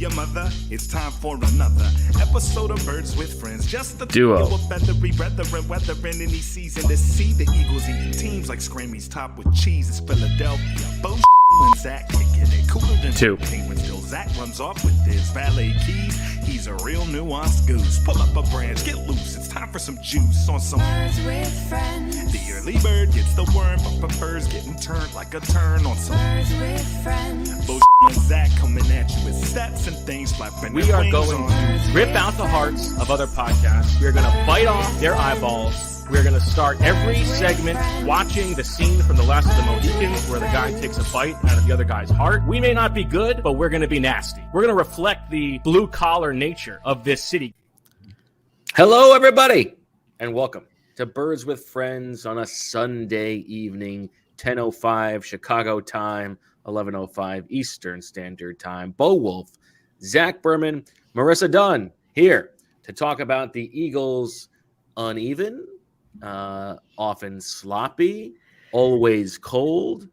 your mother. It's time for another episode of Birds with Friends. Just the Duo. Of feathery brethren, weathering any season to see the Eagles eating teams like Scrammy's top with cheese. It's Philadelphia. Both and Zach kicking it cooler than Two. Penguins till Zach runs off with his valet keys. He's a real nuanced goose. Pull up a branch, get loose. It's time for some juice on some Birds with Friends. The early bird gets the worm, but prefers getting turned like a turn on some Birds with Friends. Bullshit and Zach coming at you with stats and things flapping. We are going to rip out the hearts of other podcasts. We are going to bite off their eyeballs. We're going to start every segment watching the scene from The Last of the Mohicans where the guy takes a bite out of the other guy's heart. We may not be good, but we're going to be nasty. We're going to reflect the blue-collar nature of this city. Hello, everybody, and welcome to Birds with Friends on a Sunday evening, 10:05 Chicago time, 11:05 Eastern Standard Time. Bo Wulf, Zach Berman, Marissa Dunn here to talk about the Eagles' uneven, often sloppy, always cold,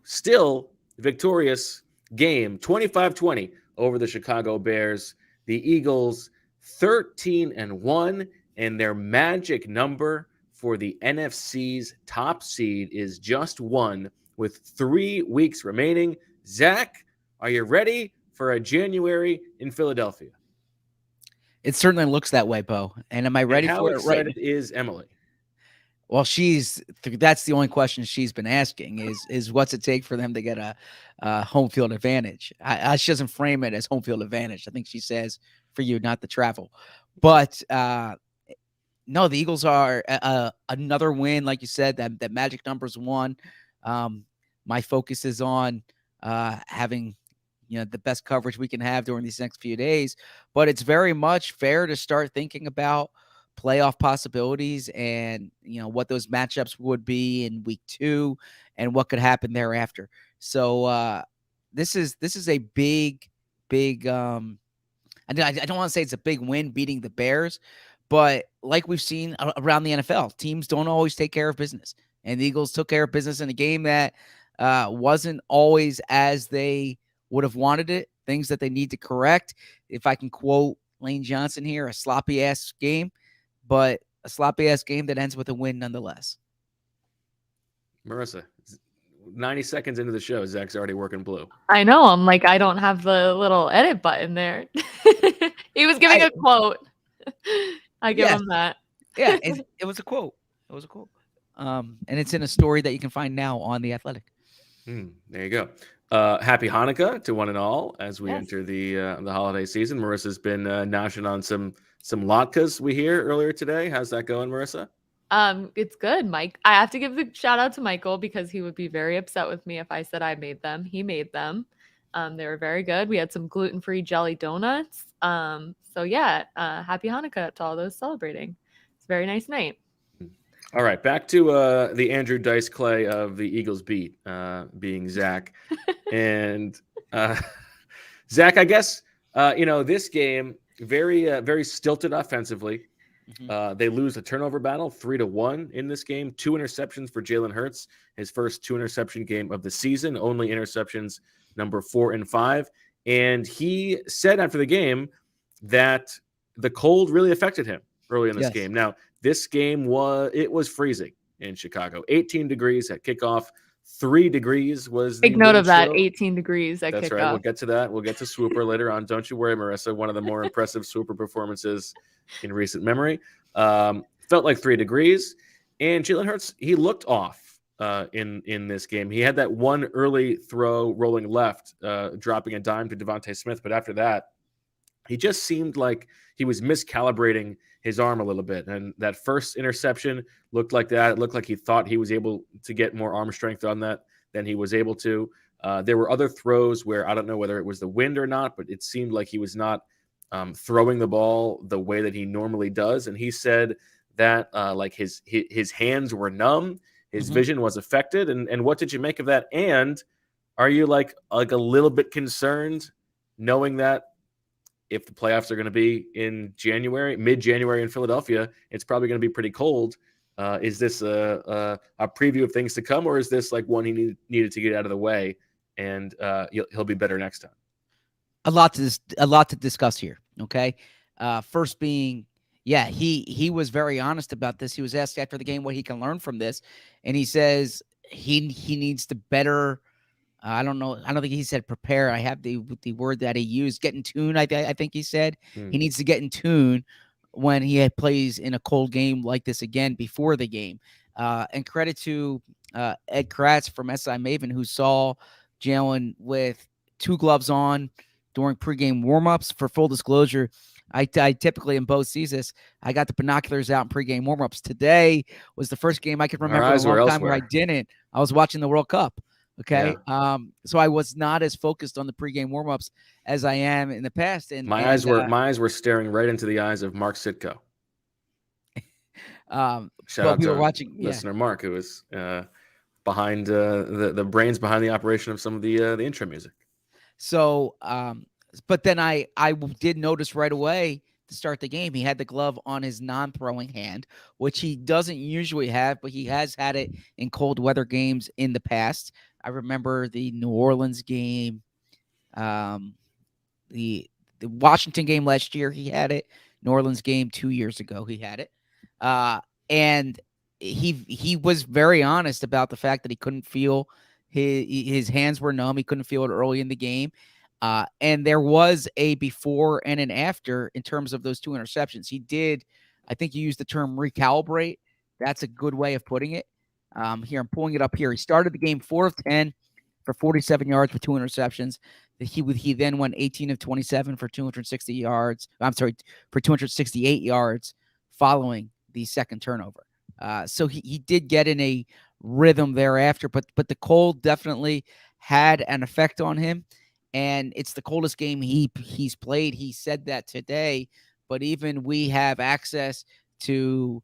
still victorious game, 25-20 over the Chicago Bears. The Eagles 13-1, and their magic number for the NFC's top seed is just 1 with 3 weeks remaining. Zach, are you ready for a January in Philadelphia? It certainly looks that way, Bo. And am I ready How for it? Right. excited is Emily? Well, that's the only question she's been asking is what's it take for them to get a home field advantage? She doesn't frame it as home field advantage. I think she says for you not to travel. But no, the Eagles are another win, like you said. That magic number's 1. My focus is on having the best coverage we can have during these next few days. But it's very much fair to start thinking about playoff possibilities and what those matchups would be in week 2 and what could happen thereafter. So this is a big I don't want to say it's a big win beating the Bears, but like we've seen around the NFL, teams don't always take care of business, and the Eagles took care of business in a game that wasn't always as they would have wanted it, things that they need to correct. If I can quote Lane Johnson here, a sloppy ass game, but a sloppy ass game that ends with a win nonetheless. Marissa, 90 seconds into the show, Zach's already working blue. I know. I'm like, I don't have the little edit button there. He was giving a quote. I give him that. Yeah, it was a quote. It was a quote. And it's in a story that you can find now on The Athletic. There you go. Happy Hanukkah to one and all as we enter the holiday season. Marissa's been gnashing on some latkes we hear earlier today. How's that going, Marissa? It's good, Mike. I have to give the shout out to Michael because he would be very upset with me if I said I made them. He made them. They were very good. We had some gluten-free jelly donuts. So yeah, happy Hanukkah to all those celebrating. It's a very nice night. All right, back to the Andrew Dice Clay of the Eagles beat, being Zach. And Zach, I guess, this game, very stilted offensively. Mm-hmm. They lose a turnover battle 3-1 in this game. 2 interceptions for Jalen Hurts, his first 2 interception game of the season, only interceptions number 4 and 5. And he said after the game that the cold really affected him early in this game. Now, this game was freezing in Chicago. 18 degrees at kickoff. 3 degrees was Take note of that. 18 degrees at kickoff. That's right. We'll get to that. We'll get to Swooper later on. Don't you worry, Marissa. One of the more impressive Swooper performances in recent memory. Felt like 3 degrees. And Jalen Hurts, he looked off in this game. He had that one early throw rolling left, dropping a dime to Devontae Smith. But after that, he just seemed like he was miscalibrating his arm a little bit. And that first interception looked like that. It looked like he thought he was able to get more arm strength on that than he was able to. There were other throws where I don't know whether it was the wind or not, but it seemed like he was not throwing the ball the way that he normally does. And he said that like his hands were numb, his vision was affected. And what did you make of that? And are you like a little bit concerned knowing that if the playoffs are going to be in January, mid-January in Philadelphia, it's probably going to be pretty cold. Is this a preview of things to come, or is this like one he needed to get out of the way, and he'll be better next time? a lot to discuss here. Okay, first being, yeah, he was very honest about this. He was asked after the game what he can learn from this, and he says he needs to better. I don't know. I don't think he said prepare. I have the word that he used, get in tune. I think he said he needs to get in tune when he plays in a cold game like this again before the game. And credit to Ed Kratz from SI Maven, who saw Jalen with two gloves on during pregame warmups. For full disclosure, I typically in both seasons, I got the binoculars out in pregame warmups. Today was the first game I could remember in a eyes were long time where I elsewhere. didn't. I was watching the World Cup. Okay. Yeah. So I was not as focused on the pregame warmups as I am in the past. And My eyes were staring right into the eyes of Mark Sitko. Shout but out we to were watching listener Mark, who was behind the brains behind the operation of some of the intro music. So, but then I did notice right away to start the game, he had the glove on his non-throwing hand, which he doesn't usually have, but he has had it in cold weather games in the past. I remember the New Orleans game, the Washington game last year, he had it. New Orleans game 2 years ago, he had it. And he was very honest about the fact that he couldn't feel his hands were numb. He couldn't feel it early in the game. And there was a before and an after in terms of those two interceptions. He did, I think you used the term recalibrate. That's a good way of putting it. Here, I'm pulling it up here. He started the game 4 of 10 for 47 yards with two interceptions. He then went 18 of 27 for 260 yards. I'm sorry, for 268 yards following the second turnover. So he did get in a rhythm thereafter, but the cold definitely had an effect on him. And it's the coldest game he's played. He said that today, but even we have access to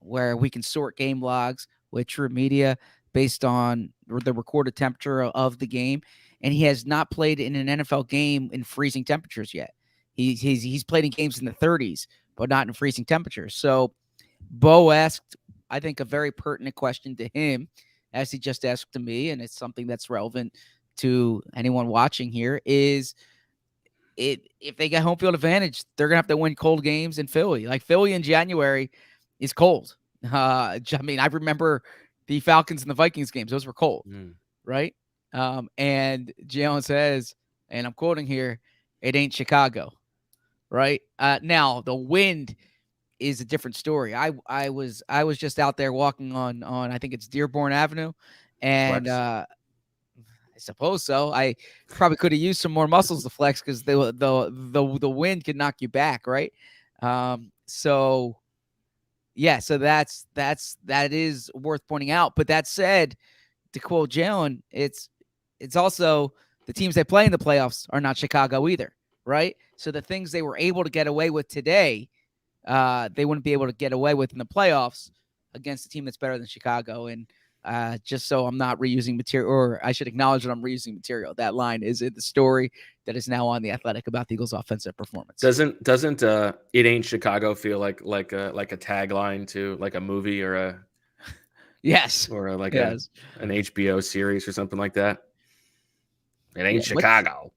where we can sort game logs with True Media based on the recorded temperature of the game. And he has not played in an NFL game in freezing temperatures yet. He's played in games in the 30s, but not in freezing temperatures. So Bo asked, I think, a very pertinent question to him, as he just asked to me, and it's something that's relevant to anyone watching here, is if they get home field advantage, they're going to have to win cold games in Philly. Like Philly in January is cold. I mean, I remember the Falcons and the Vikings games. Those were cold, right? And Jalen says, and I'm quoting here, it ain't Chicago, right? Now, the wind is a different story. I was just out there walking on I think it's Dearborn Avenue, and I suppose so. I probably could have used some more muscles to flex because the wind could knock you back, right? So yeah, so that is worth pointing out. But that said, to quote Jalen, it's also the teams that play in the playoffs are not Chicago either, right? So the things they were able to get away with today, they wouldn't be able to get away with in the playoffs against a team that's better than Chicago. And just so I'm not reusing material, or I should acknowledge that I'm reusing material. That line is in the story that is now on The Athletic about the Eagles' offensive performance. Doesn't it ain't Chicago feel like a tagline to like a movie or a yes or like yes. an HBO series or something like that? It ain't Chicago.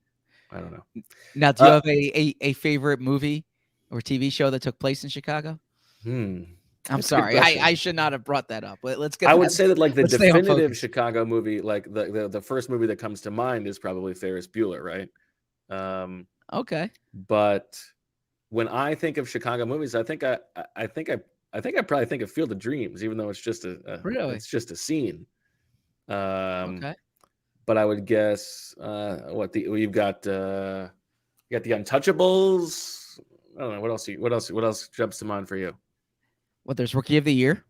I don't know. Now, do you have a favorite movie or TV show that took place in Chicago? I'm sorry, I should not have brought that up. But let's get. I would say that like the definitive Chicago movie, like the first movie that comes to mind is probably Ferris Bueller, right? Okay. But when I think of Chicago movies, I think I probably think of Field of Dreams, even though it's just it's just a scene. Okay. But I would guess you've got the Untouchables. I don't know what else jumps to mind for you. Well, there's Rookie of the Year.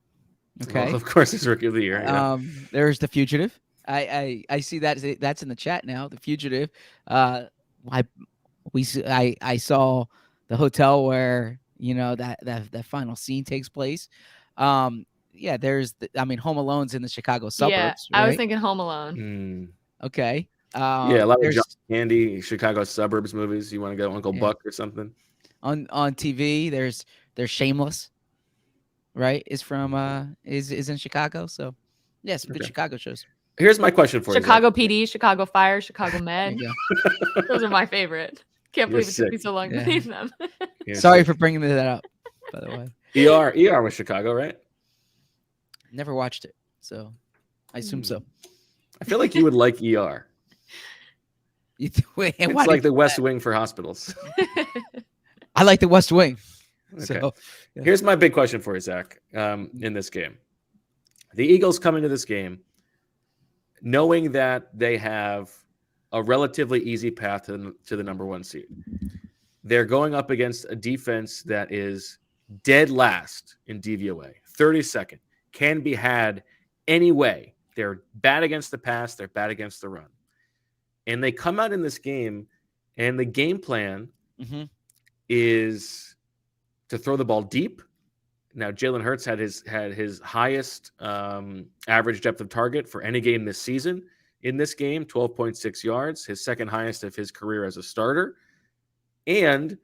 Okay. Well, of course, it's Rookie of the Year. Yeah. There's The Fugitive. I see that's in the chat now. The Fugitive. I saw the hotel where that final scene takes place. Yeah, there's Home Alone's in the Chicago suburbs. Yeah, right? I was thinking Home Alone. Okay. Yeah, a lot of John Candy, Chicago suburbs movies. You want to go Uncle Buck or something? On TV, there's Shameless. Right, is from is in Chicago. So, yes, good Chicago shows. Here's my question for Chicago you. PD, Chicago Fire, Chicago Med. Those are my favorite. Can't believe it took me so long to name them. Sorry for bringing that up, by the way. ER was Chicago, right? Never watched it, so I assume so. I feel like you would like ER. It's like the West Wing for hospitals. I like the West Wing. Okay. So, Here's my big question for you, Zach, in this game. The Eagles come into this game knowing that they have a relatively easy path to the number 1 seed. They're going up against a defense that is dead last in DVOA, 32nd, can be had any way. They're bad against the pass. They're bad against the run. And they come out in this game, and the game plan is to throw the ball deep. Now, Jalen Hurts had his highest average depth of target for any game this season. In this game, 12.6 yards, his second highest of his career as a starter. And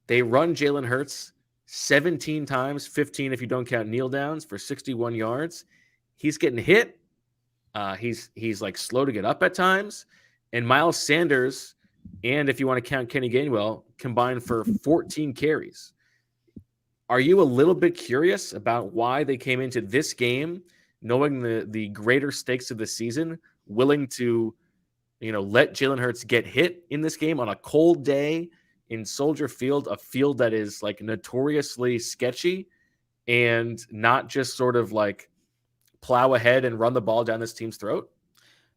they run Jalen Hurts 17 times, 15 if you don't count kneel downs, for 61 yards. He's getting hit. He's like slow to get up at times. And Miles Sanders, and if you want to count Kenny Gainwell, combined for 14 carries. Are you a little bit curious about why they came into this game knowing the greater stakes of the season, willing to, let Jalen Hurts get hit in this game on a cold day in Soldier Field, a field that is like notoriously sketchy, and not just sort of like plow ahead and run the ball down this team's throat?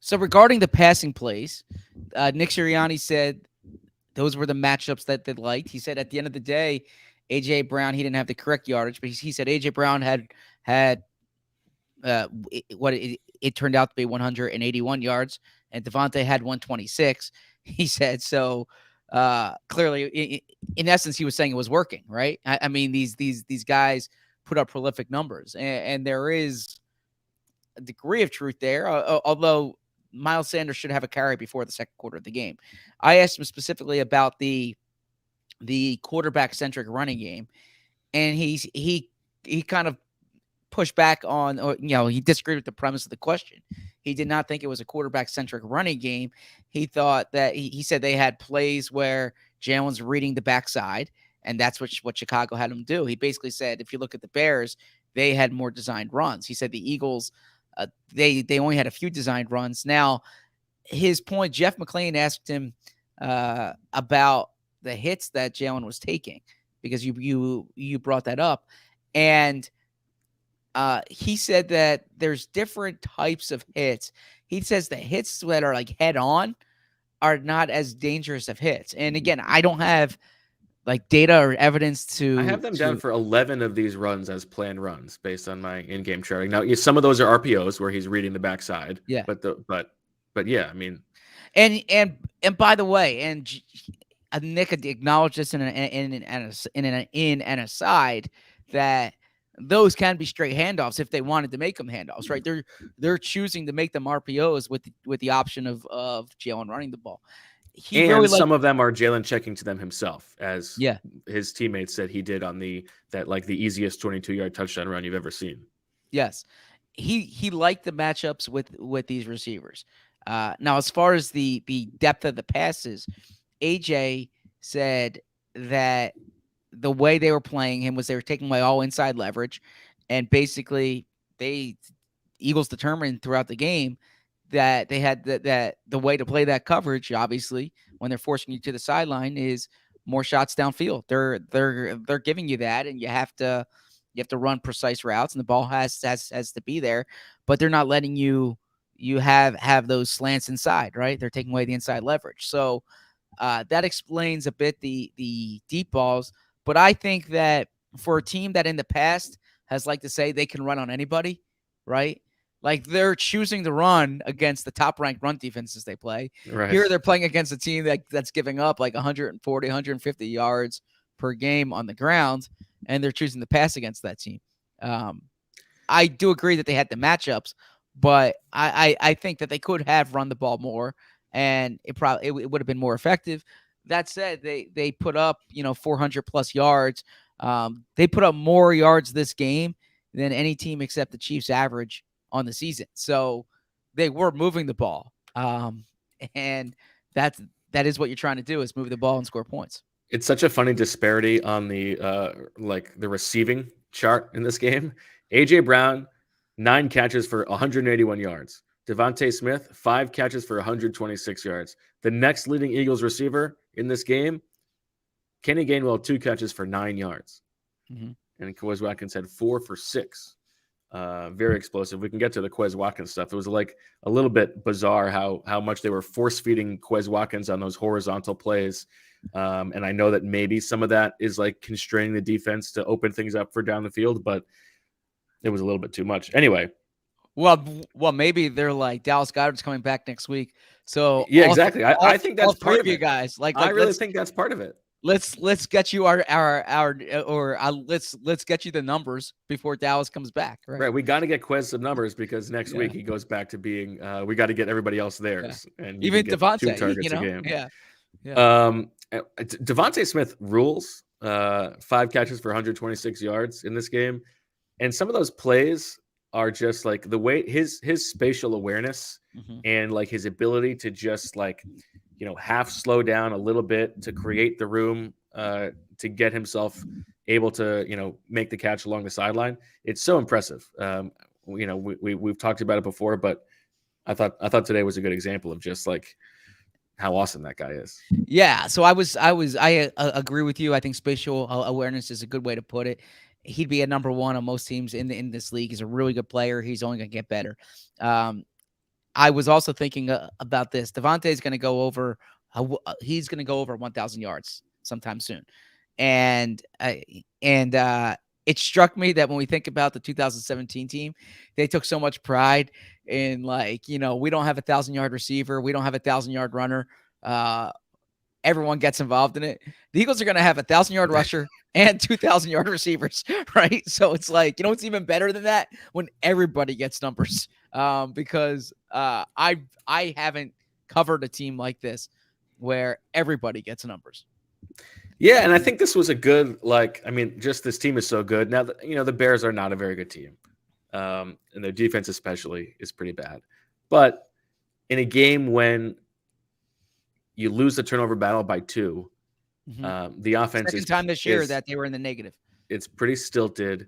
So regarding the passing plays, Nick Sirianni said those were the matchups that they liked. He said at the end of the day, A.J. Brown, he didn't have the correct yardage, but he said A.J. Brown had it turned out to be 181 yards, and Devontae had 126. He said so. Clearly, in essence, he was saying it was working, right? I mean, these guys put up prolific numbers, and there is a degree of truth there. Although Miles Sanders should have a carry before the second quarter of the game. I asked him specifically about the quarterback-centric running game, and he kind of pushed back on, or he disagreed with the premise of the question. He did not think it was a quarterback-centric running game. He thought that he said they had plays where Jalen's reading the backside, and that's what Chicago had him do. He basically said, if you look at the Bears, they had more designed runs. He said the Eagles, they only had a few designed runs. Now, his point, Jeff McClain asked him about the hits that Jalen was taking, because you brought that up, and he said that there's different types of hits. He says the hits that are like head on are not as dangerous of hits. And again, I don't have like data or evidence to. I have them down for 11 of these runs as planned runs based on my in-game charting. Now, some of those are RPOs where he's reading the backside. Yeah, but yeah, I mean, and by the way, and Nick acknowledged this in an aside that those can be straight handoffs if they wanted to make them handoffs, right? They're choosing to make them RPOs with the option of Jalen running the ball. Some of them are Jalen checking to them himself, as his teammates said he did on the easiest 22-yard touchdown run you've ever seen. Yes, he liked the matchups with these receivers. Now, as far as the depth of the passes, AJ said that the way they were playing him was they were taking away all inside leverage, and basically Eagles determined throughout the game that they had that the way to play that coverage, obviously, when they're forcing you to the sideline, is more shots downfield. They're giving you that, and you have to run precise routes, and the ball has to be there, but they're not letting you have those slants inside, right? They're taking away the inside leverage. So that explains a bit the deep balls. But I think that for a team that in the past has liked to say they can run on anybody, right? Like they're choosing to run against the top-ranked run defenses they play. Right. Here they're playing against a team that's giving up like 140, 150 yards per game on the ground, and they're choosing to pass against that team. I do agree that they had the matchups, but I think that they could have run the ball more, and it would have been more effective. That said, they put up 400 plus yards. They put up more yards this game than any team except the Chiefs average on the season. So they were moving the ball. And that is what you're trying to do, is move the ball and score points. It's such a funny disparity on the the receiving chart in this game. AJ Brown, 9 catches for 181 yards. Devontae Smith, 5 catches for 126 yards. The next leading Eagles receiver in this game, Kenny Gainwell, 2 catches for 9 yards. Mm-hmm. And Quez Watkins had 4 for 6. Very explosive. We can get to the Quez Watkins stuff. It was like a little bit bizarre how much they were force feeding Quez Watkins on those horizontal plays. And I know that maybe some of that is like constraining the defense to open things up for down the field, but it was a little bit too much. Anyway. Well, maybe they're like, Dallas Goedert's coming back next week. So yeah, exactly. I think that's part of it. You guys, I really think that's part of it. Let's get you let's get you the numbers before Dallas comes back. Right. We got to get Quez some numbers because next week he goes back to being. We got to get everybody else theirs, and even Devontae, 2 targets a game. Yeah. Devontae Smith rules. 5 catches for 126 yards in this game, and some of those plays are just like the way his spatial awareness and like his ability to just like, half slow down a little bit to create the room to get himself able to, make the catch along the sideline. It's so impressive. We've talked about it before, but I thought today was a good example of just like how awesome that guy is. Yeah. So I agree with you. I think spatial awareness is a good way to put it. He'd be a number 1 on most teams in this league. He's a really good player. He's only going to get better. I was also thinking about this. Devontae is going to go over. He's going to go over 1,000 yards sometime soon, and it struck me that when we think about the 2017 team, they took so much pride in like, we don't have a 1,000-yard receiver, we don't have a 1,000-yard runner. Everyone gets involved in it. The Eagles are going to have a 1,000-yard rusher and 2,000-yard receivers, right? So it's like, what's even better than that? When everybody gets numbers. Because I haven't covered a team like this where everybody gets numbers. Yeah, and I think this was a good, just this team is so good. Now, the Bears are not a very good team. And their defense especially is pretty bad. But in a game when you lose the turnover battle by 2, the offense Second time this year that they were in the negative. It's pretty stilted.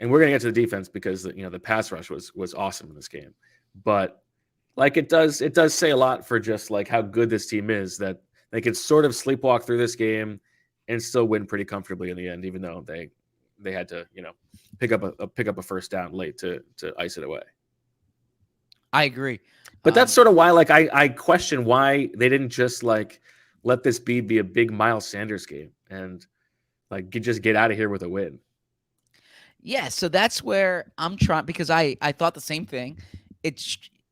And we're going to get to the defense because the pass rush was awesome in this game. But like it does say a lot for just like how good this team is that they could sort of sleepwalk through this game and still win pretty comfortably in the end, even though they had to, pick up a first down late to ice it away. I agree. But that's sort of why I question why they didn't just like let this be a big Miles Sanders game and like just get out of here with a win. Yeah, so that's where I'm trying, because I thought the same thing.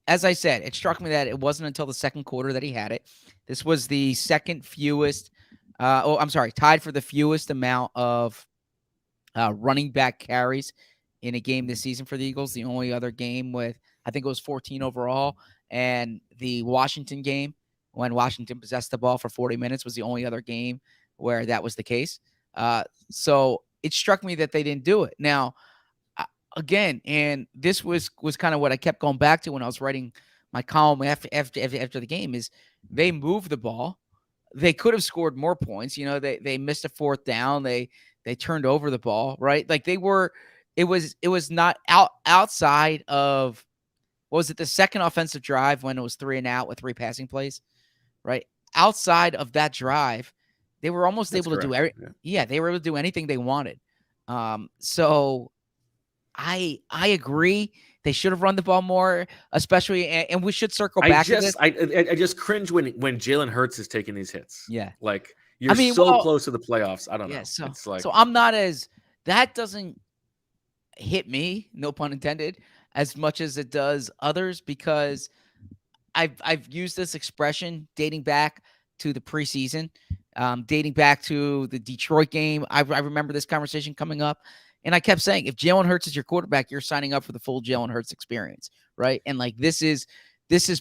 As I said, it struck me that it wasn't until the second quarter that he had it. This was the second fewest, tied for the fewest amount of running back carries in a game this season for the Eagles. The only other game with, I think it was 14 overall, and the Washington game when Washington possessed the ball for 40 minutes was the only other game where that was the case. So it struck me that they didn't do it. Now, again, and this was kind of what I kept going back to when I was writing my column after the game, is they moved the ball. They could have scored more points. They missed a 4th down. They turned over the ball, right? Like it was not outside of, what was it, the second offensive drive when it was 3 and out with 3 passing plays, right? Outside of that drive, they were almost able to do everything. Yeah, they were able to do anything they wanted. So I agree. They should have run the ball more, especially, and we should circle back to this. I just cringe when Jalen Hurts is taking these hits. Yeah. Like you're close to the playoffs. I don't know. So, it's like, so I'm not that doesn't hit me, no pun intended, as much as it does others, because I've used this expression dating back to the preseason, dating back to the Detroit game. I remember this conversation coming up, and I kept saying, if Jalen Hurts is your quarterback, you're signing up for the full Jalen Hurts experience, right? And like this is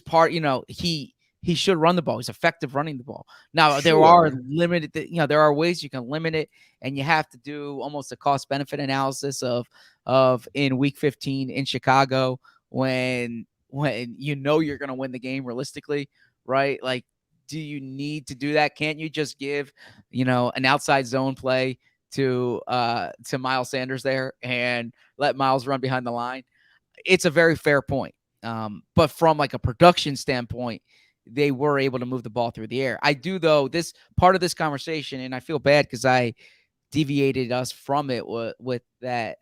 part, he should run the ball. He's effective running the ball. Now, there are limited, there are ways you can limit it, and you have to do almost a cost benefit analysis of in week 15 in Chicago when when you know you're going to win the game realistically, right? Like, do you need to do that? Can't you just give, an outside zone play to Miles Sanders there and let Miles run behind the line? It's a very fair point. But from like a production standpoint, they were able to move the ball through the air. I do, though, this part of this conversation, and I feel bad because I deviated us from it with that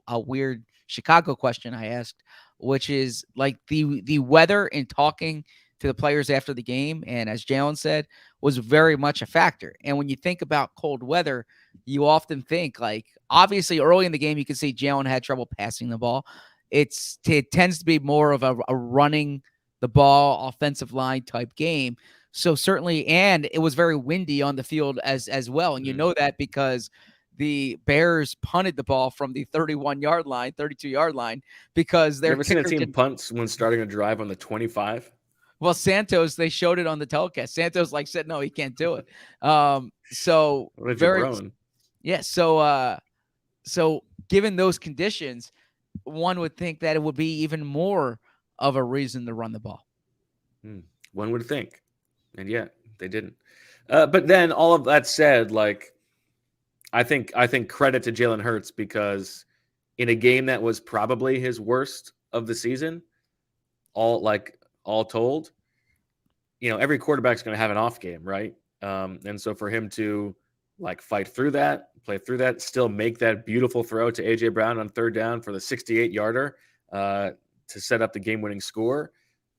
a weird Chicago question I asked, which is like the weather and talking to the players after the game. And as Jalen said, was very much a factor. And when you think about cold weather, you often think like, obviously early in the game, you can see Jalen had trouble passing the ball. It tends to be more of a running the ball offensive line type game. So certainly, and it was very windy on the field as well. And you know that because the Bears punted the ball from the 32-yard line because they're. You ever seen a team punt when starting a drive on the 25? Well, Santos, they showed it on the telecast. Santos said, no, he can't do it. So very, yeah. So given those conditions, one would think that it would be even more of a reason to run the ball. One would think, and yet they didn't. But then all of that said, like, I think credit to Jalen Hurts because in a game that was probably his worst of the season, all told, every quarterback's going to have an off game, right? And so for him to fight through that, play through that, still make that beautiful throw to AJ Brown on third down for the 68-yarder to set up the game-winning score,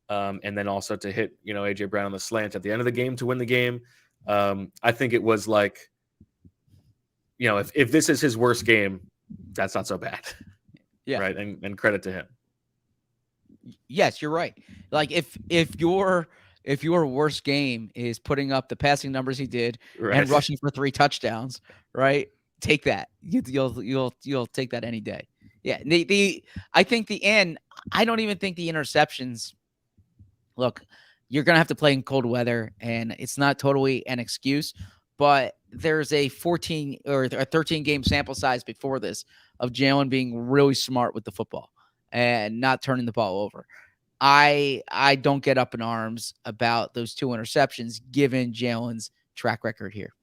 and then also to hit AJ Brown on the slant at the end of the game to win the game. I think it was like, if this is his worst game, that's not so bad. Yeah. Right. And credit to him. Yes, you're right. Like if your worst game is putting up the passing numbers he did and rushing for 3 touchdowns, right? Take that. You'll take that any day. Yeah. I think I don't even think the interceptions. Look, you're gonna have to play in cold weather, and it's not totally an excuse, but there's a 14 or a 13 game sample size before this of Jalen being really smart with the football and not turning the ball over. I don't get up in arms about those 2 interceptions given Jalen's track record here.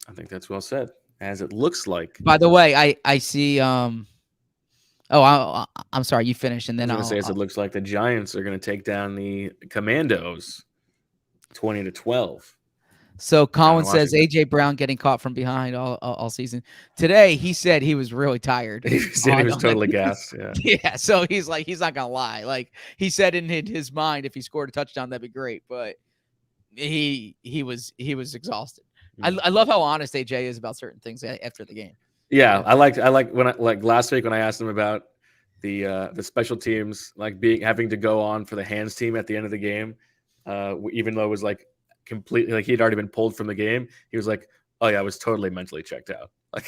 I think that's well said. As it looks like. By the way, I see. I'm sorry. You finished, and then I'll say, as it looks like the Giants are going to take down the Commandos, 20-12. So Colin says AJ Brown getting caught from behind all season. Today he said he was really tired. He said he was totally gassed. Yeah. Yeah. So he's not gonna lie. Like he said in his mind, if he scored a touchdown, that'd be great. But he was exhausted. I love how honest AJ is about certain things after the game. Yeah, I like when last week when I asked him about the special teams having to go on for the hands team at the end of the game, even though it was completely he had already been pulled from the game. He was like, "Oh yeah, I was totally mentally checked out." I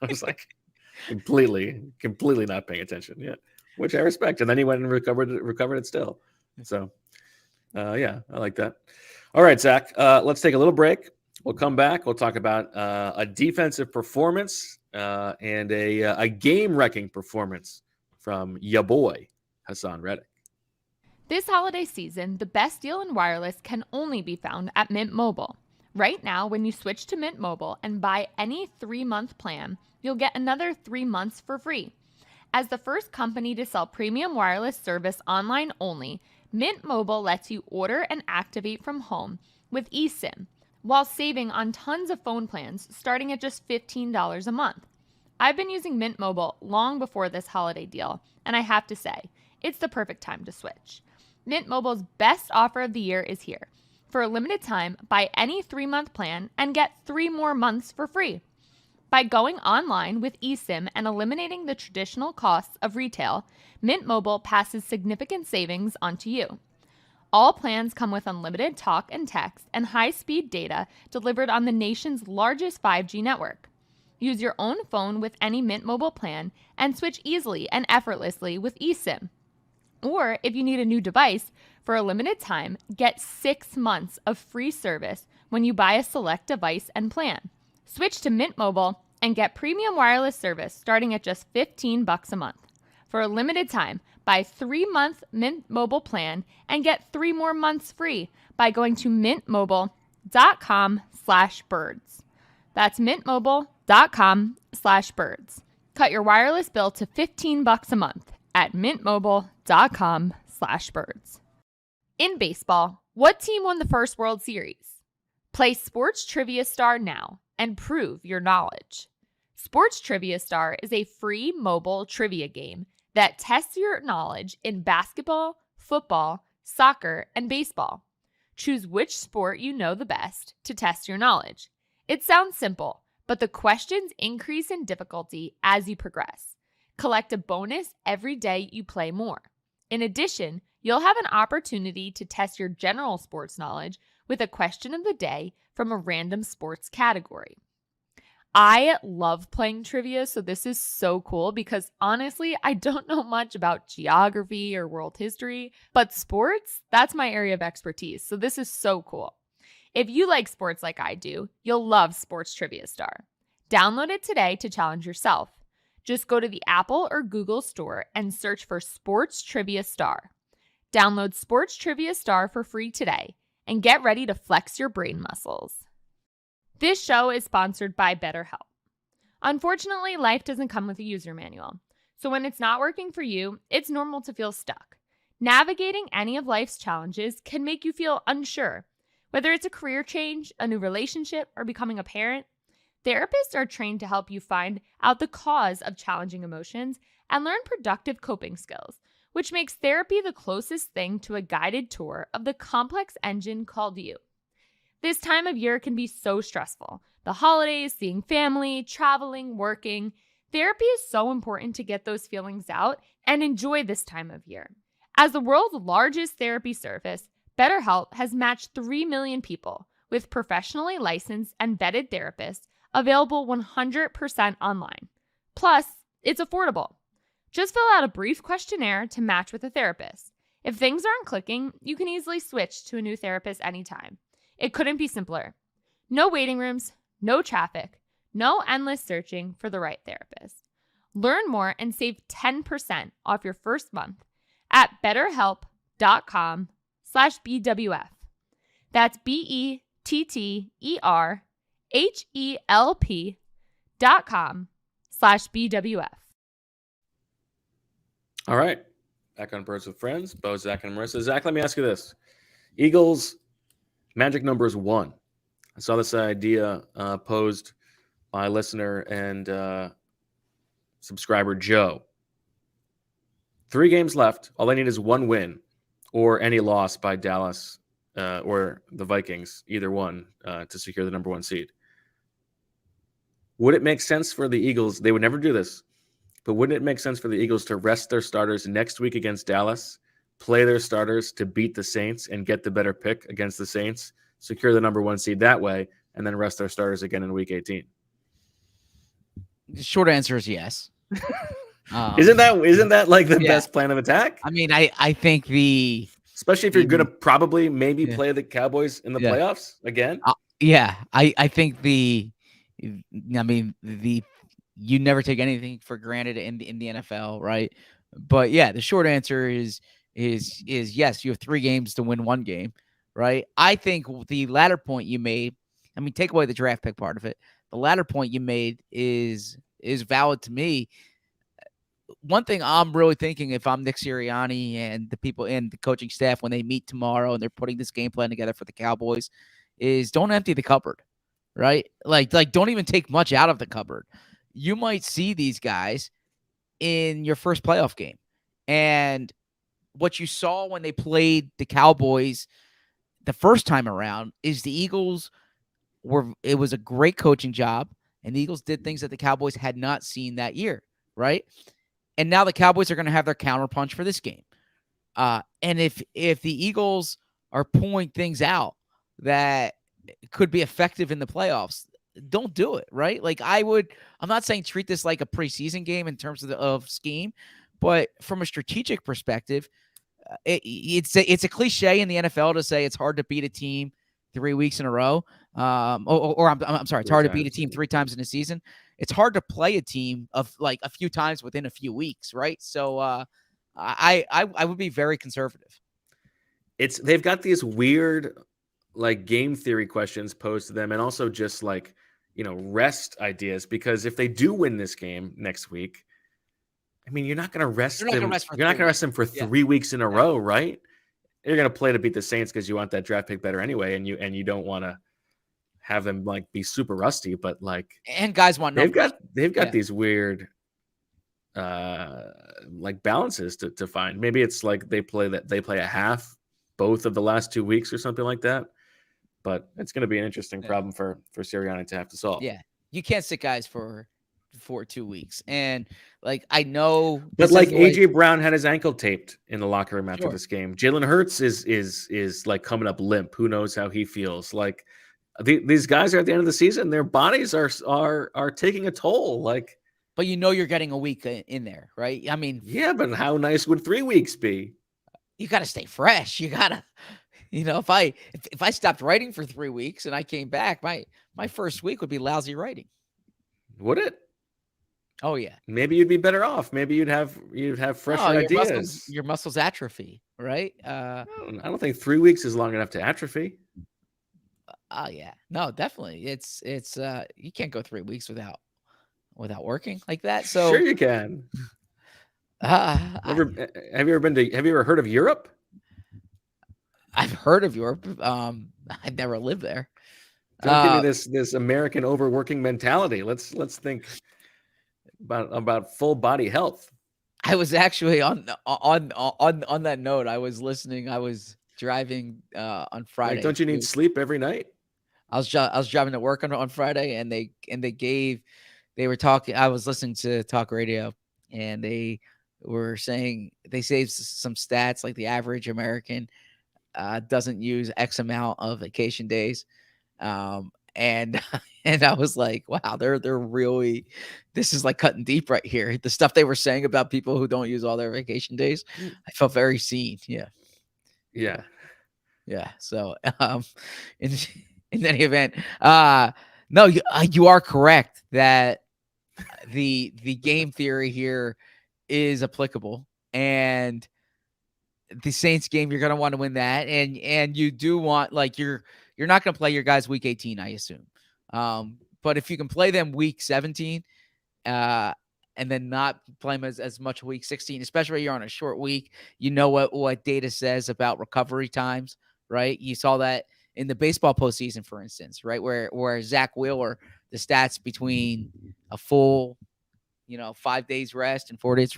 was completely not paying attention. Yeah, which I respect. And then he went and recovered it still. So, yeah, I like that. All right, Zach, let's take a little break. We'll come back. We'll talk about a defensive performance and a game-wrecking performance from ya boy, Hassan Reddick. This holiday season, the best deal in wireless can only be found at Mint Mobile. Right now, when you switch to Mint Mobile and buy any 3-month plan, you'll get another 3 months for free. As the first company to sell premium wireless service online only, Mint Mobile lets you order and activate from home with eSIM, while saving on tons of phone plans starting at just $15 a month. I've been using Mint Mobile long before this holiday deal, and I have to say, it's the perfect time to switch. Mint Mobile's best offer of the year is here. For a limited time, buy any 3-month plan and get 3 more months for free. By going online with eSIM and eliminating the traditional costs of retail, Mint Mobile passes significant savings onto you. All plans come with unlimited talk and text and high-speed data delivered on the nation's largest 5G network. Use your own phone with any Mint Mobile plan and switch easily and effortlessly with eSIM. Or if you need a new device, for a limited time, get 6 months of free service when you buy a select device and plan. Switch to Mint Mobile and get premium wireless service starting at just $15 a month. For a limited time, Buy 3-month Mint Mobile plan and get 3 more months free by going to mintmobile.com/birds. That's mintmobile.com/birds. Cut your wireless bill to $15 a month at mintmobile.com/birds. In baseball, what team won the first World Series? Play Sports Trivia Star now and prove your knowledge. Sports Trivia Star is a free mobile trivia game that tests your knowledge in basketball, football, soccer, and baseball. Choose which sport you know the best to test your knowledge. It sounds simple, but the questions increase in difficulty as you progress. Collect a bonus every day you play more. In addition, you'll have an opportunity to test your general sports knowledge with a question of the day from a random sports category. I love playing trivia, so this is so cool because honestly, I don't know much about geography or world history, but sports, that's my area of expertise, so this is so cool. If you like sports like I do, you'll love Sports Trivia Star. Download it today to challenge yourself. Just go to the Apple or Google store and search for Sports Trivia Star. Download Sports Trivia Star for free today and get ready to flex your brain muscles. This show is sponsored by BetterHelp. Unfortunately, life doesn't come with a user manual. So when it's not working for you, it's normal to feel stuck. Navigating any of life's challenges can make you feel unsure. Whether it's a career change, a new relationship, or becoming a parent, therapists are trained to help you find out the cause of challenging emotions and learn productive coping skills, which makes therapy the closest thing to a guided tour of the complex engine called you. This time of year can be so stressful. The holidays, seeing family, traveling, working. Therapy is so important to get those feelings out and enjoy this time of year. As the world's largest therapy service, BetterHelp has matched 3 million people with professionally licensed and vetted therapists available 100% online. Plus, it's affordable. Just fill out a brief questionnaire to match with a therapist. If things aren't clicking, you can easily switch to a new therapist anytime. It couldn't be simpler. No waiting rooms, no traffic, no endless searching for the right therapist. Learn more and save 10% off your first month at betterhelp.com/BWF. That's BETTERHELP.com/BWF. All right. Back on Birds with Friends. Bo, Zach, and Marissa. Zach, let me ask you this. Eagles magic number is 1. I saw this idea posed by listener and subscriber Joe. 3 games left. All they need is 1 win or any loss by Dallas or the Vikings, either one, to secure the number 1 seed. Would it make sense for the Eagles? They would never do this, but wouldn't it make sense for the Eagles to rest their starters next week against Dallas, play their starters to beat the Saints and get the better pick against the Saints, secure the number 1 seed that way, and then rest their starters again in week 18? The short answer is yes. Isn't that like the best plan of attack? I mean, I think especially if you're going to probably maybe play the Cowboys in the playoffs again. I think you never take anything for granted in the NFL, right? But yeah, the short answer is yes. You have 3 games to win 1 game, right? I think the latter point you made, I mean, take away the draft pick part of it. The latter point you made is valid to me. One thing I'm really thinking, if I'm Nick Sirianni and the people in the coaching staff when they meet tomorrow and they're putting this game plan together for the Cowboys, is don't empty the cupboard, right? Like don't even take much out of the cupboard. You might see these guys in your first playoff game. And what you saw when they played the Cowboys the first time around is the Eagles it was a great coaching job, and the Eagles did things that the Cowboys had not seen that year, right? And now the Cowboys are going to have their counterpunch for this game. And if the Eagles are pulling things out that could be effective in the playoffs, don't do it, right? Like I'm not saying treat this like a preseason game in terms of scheme, but from a strategic perspective, it's a cliche in the NFL to say it's hard to beat a team 3 weeks in a row. I'm sorry, it's hard to beat a team 3 times in a season. It's hard to play a team of like a few times within a few weeks, right? So I would be very conservative. They've got these weird like game theory questions posed to them, and also just like, rest ideas, because if they do win this game next week, I mean, you're not going to rest You're not them. gonna rest for You're not 3 going to rest them for weeks. Yeah. 3 weeks in a row, right? You're going to play to beat the Saints because you want that draft pick better anyway, and you don't want to have them like be super rusty. But like, And guys want numbers. they've got Yeah. these weird like balances to find. Maybe it's like they play a half both of the last 2 weeks or something like that. But it's going to be an interesting problem for Sirianni to have to solve. Yeah, you can't sit guys for 2 weeks, and like I know, But this like isn't the way- AJ Brown had his ankle taped in the locker room after Sure. this game. Jalen Hurts is like coming up limp. Who knows how he feels? Like these guys are at the end of the season. Their bodies are taking a toll. Like, but you're getting a week in there, right? I mean, yeah, but how nice would 3 weeks be? you got to stay fresh. You gotta, if I stopped writing for 3 weeks and I came back, my first week would be lousy writing. Would it? Oh yeah. Maybe you'd be better off. Maybe you'd have fresher Oh, ideas. your muscles atrophy, right? I don't think 3 weeks is long enough to atrophy. Oh yeah, no, definitely. It's you can't go 3 weeks without working like that. So Sure you can. Have you ever heard of Europe? I've heard of Europe. I've never lived there. Don't give me this American overworking mentality. Let's think about full body health. I was actually on that note. I was listening. I was driving on Friday. Like, don't you need sleep every night? I was driving to work on Friday, and they were talking. I was listening to talk radio, and they were saying they saved some stats, like the average American doesn't use X amount of vacation days. And I was like, wow, they're really, this is like cutting deep right here. The stuff they were saying about people who don't use all their vacation days, I felt very seen. Yeah. So, in any event, no, you are correct that the game theory here is applicable, and the Saints game, you're going to want to win that. And you do want, like, you're not going to play your guys week 18, I assume. But if you can play them week 17, and then not play them as much week 16, especially when you're on a short week, what data says about recovery times, right? You saw that in the baseball postseason, for instance, right? Where Zach Wheeler, the stats between a full, 5 days rest and 4 days.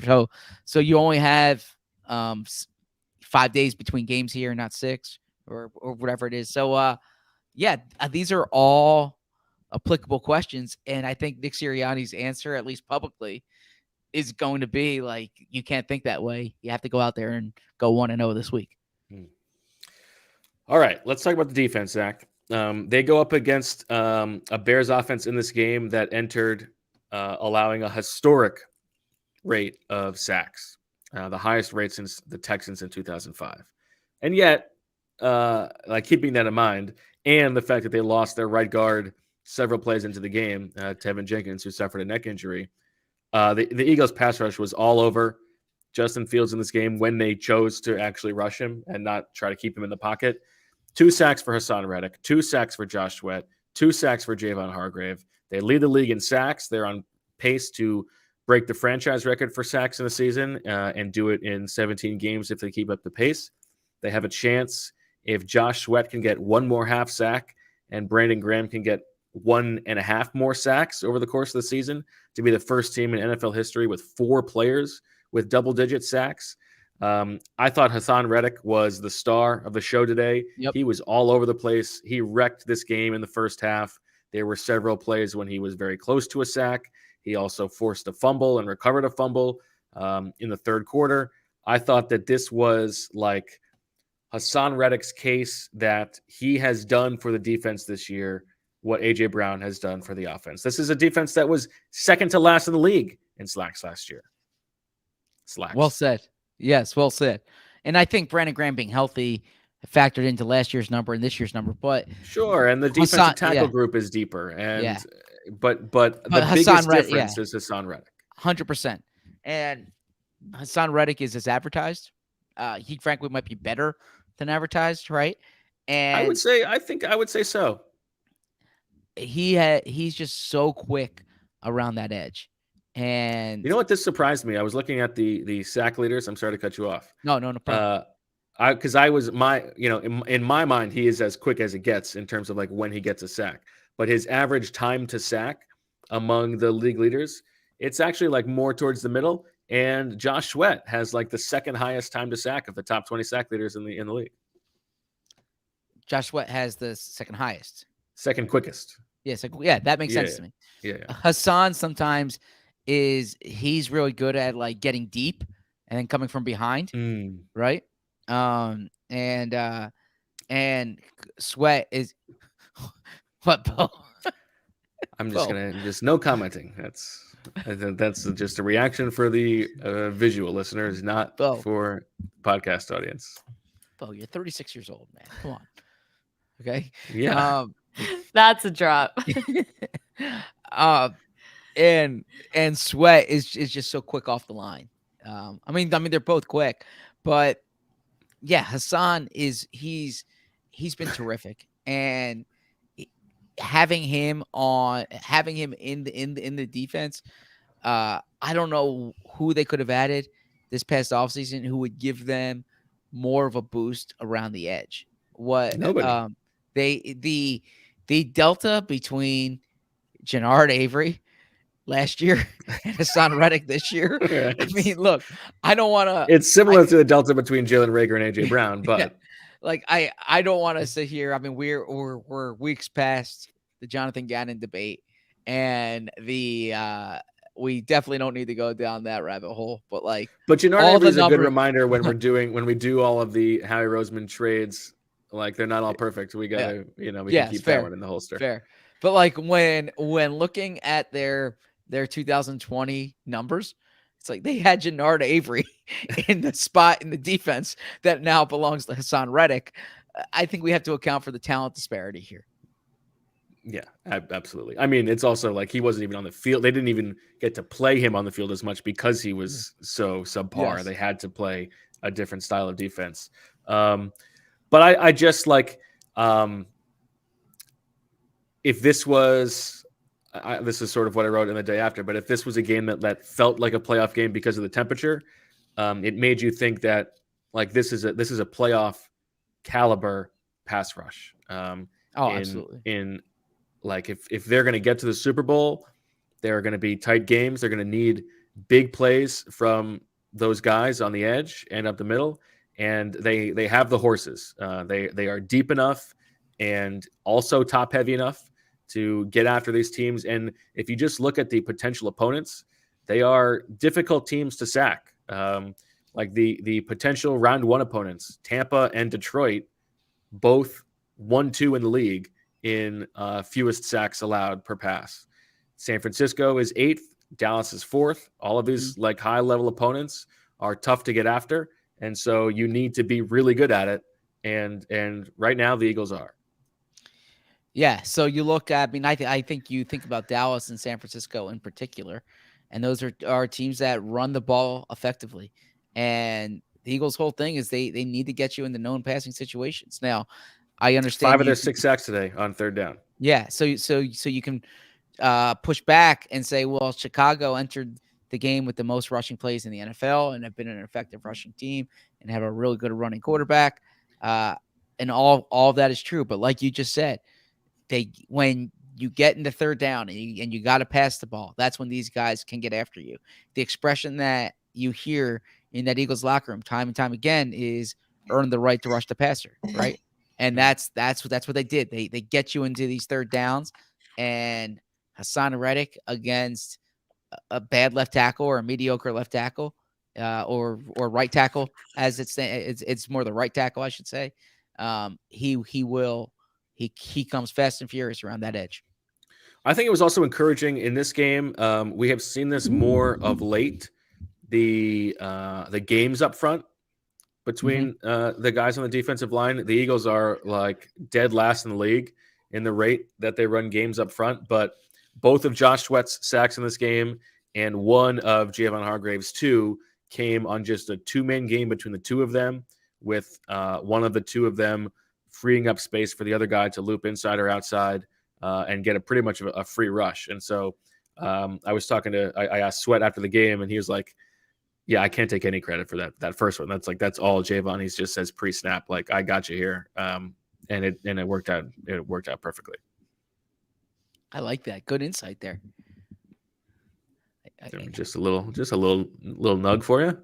So you only have, 5 days between games here, not 6 or whatever it is. So, these are all applicable questions. And I think Nick Sirianni's answer, at least publicly, is going to be like, you can't think that way. You have to go out there and go 1-0 this week. All right, let's talk about the defense, Zach. They go up against a Bears offense in this game that entered allowing a historic rate of sacks. The highest rate since the Texans in 2005. And yet, like keeping that in mind, and the fact that they lost their right guard several plays into the game, Tevin Jenkins, who suffered a neck injury, the Eagles' pass rush was all over Justin Fields in this game when they chose to actually rush him and not try to keep him in the pocket. 2 sacks for Hassan Reddick, 2 sacks for Josh Sweat, 2 sacks for Javon Hargrave. They lead the league in sacks. They're on pace to break the franchise record for sacks in the season and do it in 17 games if they keep up the pace. They have a chance if Josh Sweat can get 1 more half sack and Brandon Graham can get 1.5 more sacks over the course of the season to be the first team in NFL history with 4 players with double-digit sacks. I thought Hassan Reddick was the star of the show today. Yep. He was all over the place. He wrecked this game in the first half. There were several plays when he was very close to a sack. He also forced a fumble and recovered a fumble in the third quarter. I thought that this was like Hassan Reddick's case that he has done for the defense this year what A.J. Brown has done for the offense. This is a defense that was second to last in the league in sacks last year. Slacks. Well said. Yes, well said. And I think Brandon Graham being healthy factored into last year's number and this year's number. But sure, and the defensive tackle group is deeper. And but the Hassan biggest Reddick, difference is Hassan Reddick. 100%. And Hassan Reddick is as advertised. He frankly might be better than advertised, right? And I would say so. he's just so quick around that edge. And You know what? This surprised me. I was looking at the sack leaders. I'm sorry to cut you off. no problem. Because I was in my mind, he is as quick as it gets in terms of like when he gets a sack. But his average time to sack among the league leaders, it's actually like more towards the middle. And Josh Sweat has like the second highest time to sack of the top 20 sack leaders in the league. Josh Sweat has the second highest. Second quickest. Yes, yeah, that makes sense to me. Yeah. Hassan sometimes he's really good at like getting deep and then coming from behind, right? And Sweat is what, Bo? I'm just no commenting. That's just a reaction for the visual listeners, not for podcast audience. Bo, you're 36 years old, man. Come on. Okay. Yeah. That's a drop. And Sweat is just so quick off the line. I mean they're both quick, but yeah, Hassan he's been terrific, and having him in the defense, I don't know who they could have added this past offseason who would give them more of a boost around the edge. Nobody. The delta between Jannard Avery last year and Hassan Reddick this year. Right. I mean, look, I don't want to. It's similar to the delta between Jalen Reagor and AJ Brown, but yeah, like I don't want to sit here. I mean, we're weeks past the Jonathan Gannon debate, and we definitely don't need to go down that rabbit hole. But Jannard Avery is a good reminder when we do all of the Howie Roseman trades. Like they're not all perfect. We gotta, can keep that one in the holster. Fair. But like when looking at their 2020 numbers, it's like they had Jannard Avery in the spot in the defense that now belongs to Hassan Reddick. I think we have to account for the talent disparity here. Yeah, absolutely. I mean, it's also like he wasn't even on the field. They didn't even get to play him on the field as much because he was so subpar. Yes. They had to play a different style of defense. But I just like if this was this is sort of what I wrote in the day after, but if this was a game that felt like a playoff game because of the temperature, it made you think that like this is a playoff caliber pass rush. Absolutely. In like if they're going to get to the Super Bowl, there are going to be tight games. They're going to need big plays from those guys on the edge and up the middle. And they have the horses. They are deep enough and also top heavy enough to get after these teams. And if you just look at the potential opponents, they are difficult teams to sack. Like the potential round one opponents, Tampa and Detroit, both 1-2 in the league in fewest sacks allowed per pass. San Francisco is 8th. Dallas is 4th. All of these like high level opponents are tough to get after. And so you need to be really good at it. And right now the Eagles are. Yeah. So you look at, I mean, I think you think about Dallas and San Francisco in particular, and those are teams that run the ball effectively. And the Eagles' whole thing is they need to get you into known passing situations. Now, I understand 5 of their 6 sacks today on third down. Yeah. So you can push back and say, well, Chicago entered the game with the most rushing plays in the NFL and have been an effective rushing team and have a really good running quarterback. And all of that is true. But like you just said, when you get into third down and you got to pass the ball, that's when these guys can get after you. The expression that you hear in that Eagles locker room time and time again is earn the right to rush the passer, right? And that's what they did. They get you into these third downs, and Hassan Reddick against a bad left tackle or a mediocre left tackle, or right tackle, as it's more the right tackle, I should say. He comes fast and furious around that edge. I think it was also encouraging in this game. We have seen this more of late. The games up front between the guys on the defensive line. The Eagles are like dead last in the league in the rate that they run games up front, but both of Josh Sweat's sacks in this game and one of Javon Hargrave's 2 came on just a two-man game between the two of them, with one of the two of them freeing up space for the other guy to loop inside or outside and get pretty much a free rush. And so I was talking to, I asked Sweat after the game, and he was like, yeah, I can't take any credit for that first one. That's all Javon. He just says pre-snap, like, I got you here. And it worked out. It worked out perfectly. I like that. Good insight there. Just a little nug for you.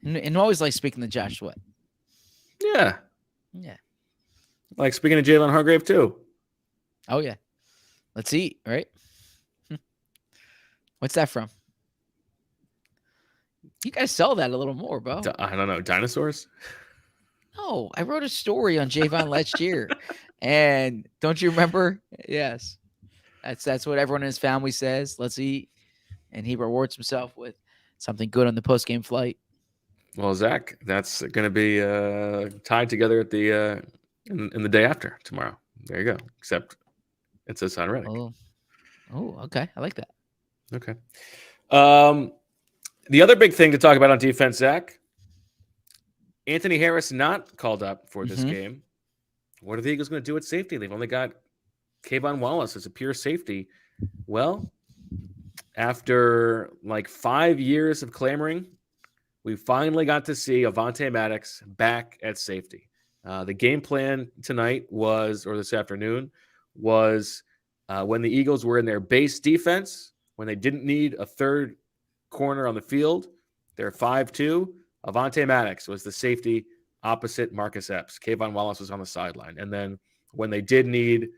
And always like speaking to Josh Sweat. Yeah. Yeah. Like speaking to Jalen Hargrave too. Oh yeah. Let's eat, right? What's that from? You guys sell that a little more, bro. I don't know. Dinosaurs? No, I wrote a story on Javon last year. And don't you remember? Yes. That's what everyone in his family says. Let's eat. And he rewards himself with something good on the post-game flight. Well, Zach, that's going to be tied together at the in the day after tomorrow. There you go. Except it's a Son Reddick. Oh, okay. I like that. Okay. The other big thing to talk about on defense, Zach, Anthony Harris not called up for this game. What are the Eagles going to do at safety? They've only got Kayvon Wallace as a pure safety. Well, after like 5 years of clamoring, we finally got to see Avonte Maddox back at safety. The game plan tonight this afternoon, was when the Eagles were in their base defense, when they didn't need a third corner on the field, they're 5-2. Avonte Maddox was the safety opposite Marcus Epps. Kayvon Wallace was on the sideline. And then when they did need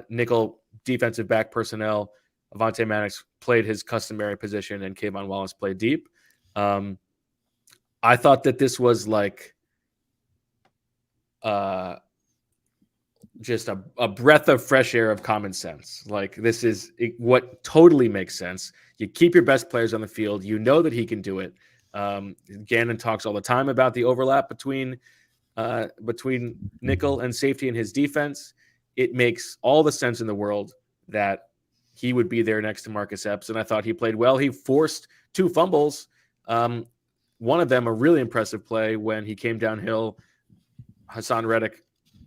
nickel defensive back personnel, Avonte Maddox played his customary position and Kayvon Wallace played deep. I thought that this was like just a breath of fresh air of common sense. Like, this is what totally makes sense. You keep your best players on the field. You know that he can do it. Gannon talks all the time about the overlap between nickel and safety in his defense. It makes all the sense in the world that he would be there next to Marcus Epps, and I thought he played well. He forced 2 fumbles. One of them a really impressive play when he came downhill. Hassan Reddick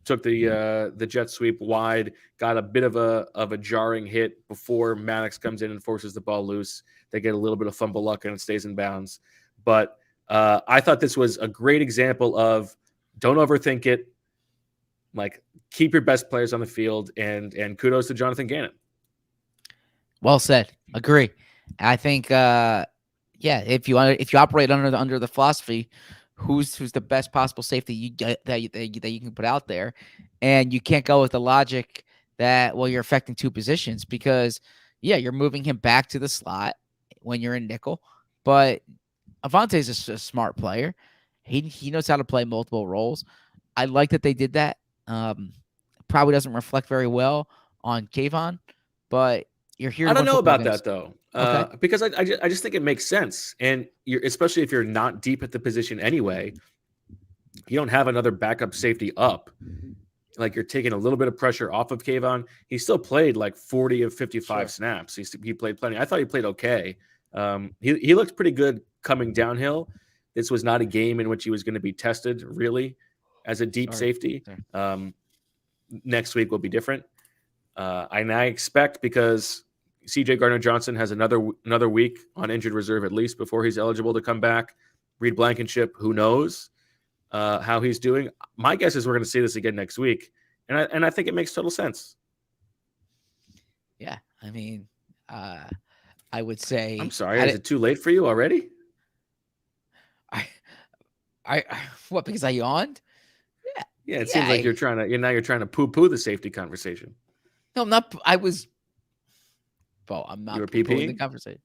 took the jet sweep wide, got a bit of a jarring hit before Maddox comes in and forces the ball loose. They get a little bit of fumble luck and it stays in bounds. But I thought this was a great example of don't overthink it. Like, keep your best players on the field, and kudos to Jonathan Gannon. Well said. Agree. I think, if you operate under the philosophy, who's the best possible safety you get that you can put out there, and you can't go with the logic that, well, you're affecting 2 positions, because you're moving him back to the slot when you're in nickel, but Avonte's a smart player. He knows how to play multiple roles. I like that they did that. Probably doesn't reflect very well on Kayvon, but you're here. I don't know about that though, because I just think it makes sense, and especially if you're not deep at the position anyway, you don't have another backup safety up. Like, you're taking a little bit of pressure off of Kayvon. He still played like 40 of 55 snaps. He played plenty. I thought he played okay. He looked pretty good coming downhill. This was not a game in which he was going to be tested really as a deep safety. Next week will be different. And I expect, because CJ Gardner-Johnson has another week on injured reserve at least before he's eligible to come back. Reed Blankenship, who knows how he's doing. My guess is we're going to see this again next week, and I think it makes total sense. Yeah, I mean, I would say. I'm sorry, is it too late for you already? I what, because I yawned? Yeah, it seems like you're trying to poo-poo the safety conversation. No, I'm not. I'm not poo-pooing the conversation.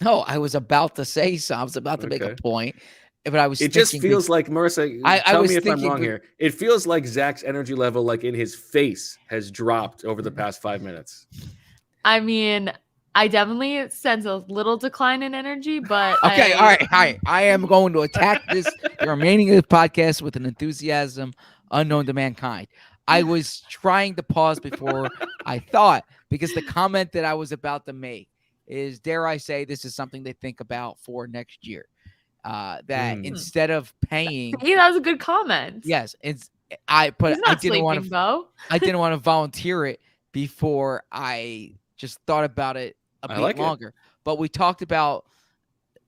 No, I was about to say something. I was about to make a point, but I was. It just feels like, Marissa. Tell me if I'm wrong here. It feels like Zach's energy level, like in his face, has dropped over the past 5 minutes. I mean, I definitely sense a little decline in energy, but okay, all right. I am going to attack the remaining of the podcast with an enthusiasm unknown to mankind. I was trying to pause before I thought, because the comment that I was about to make is, dare I say, this is something they think about for next year. That Mm. instead of paying, See, that was a good comment. yes, He's I not didn't want sleeping, to Bo. I didn't want to volunteer it before I just thought about it a I bit like it. longer. But we talked about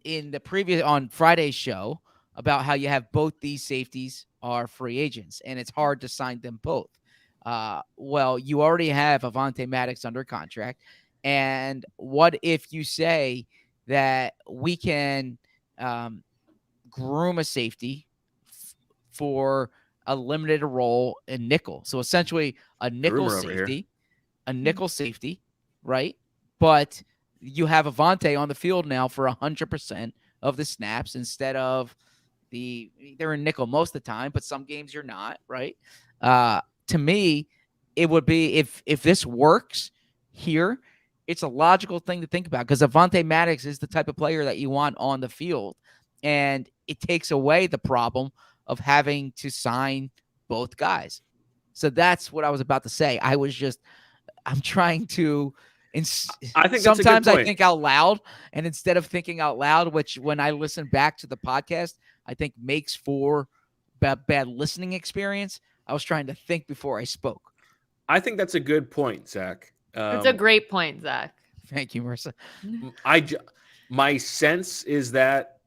in the previous on Friday's show about how you have both these safeties are free agents and it's hard to sign them both. Well, you already have Avonte Maddox under contract. And what if you say that we can groom a safety for a limited role in nickel? So essentially a nickel Groomer over here. safety, a nickel safety, right? But you have Avonte on the field now for 100% of the snaps instead of they're in nickel most of the time, but some games you're not, right? To me, it would be if this works here, it's a logical thing to think about because Avonte Maddox is the type of player that you want on the field, and it takes away the problem of having to sign both guys. So that's what I was about to say. I'm trying to. I think that's a good sometimes I point. think out loud, and instead of thinking out loud, which when I listen back to the podcast, I think makes for bad listening experience. I was trying to think before I spoke. I think that's a good point, Zach. It's a great point, Zach. Thank you, Marissa. My sense is that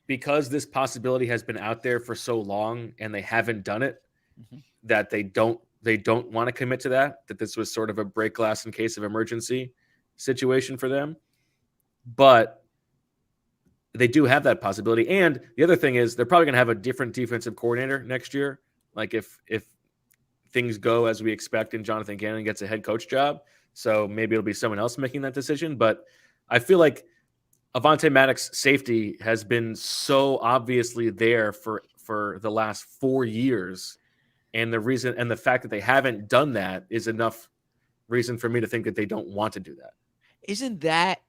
because this possibility has been out there for so long and they haven't done it, that they don't want to commit to that this was sort of a break glass in case of emergency situation for them. But they do have that possibility. And the other thing is they're probably going to have a different defensive coordinator next year. Like if things go as we expect and Jonathan Gannon gets a head coach job. So maybe it'll be someone else making that decision. But I feel like Avonte Maddox safety has been so obviously there for the last 4 years. And the fact that they haven't done that is enough reason for me to think that they don't want to do that. Isn't that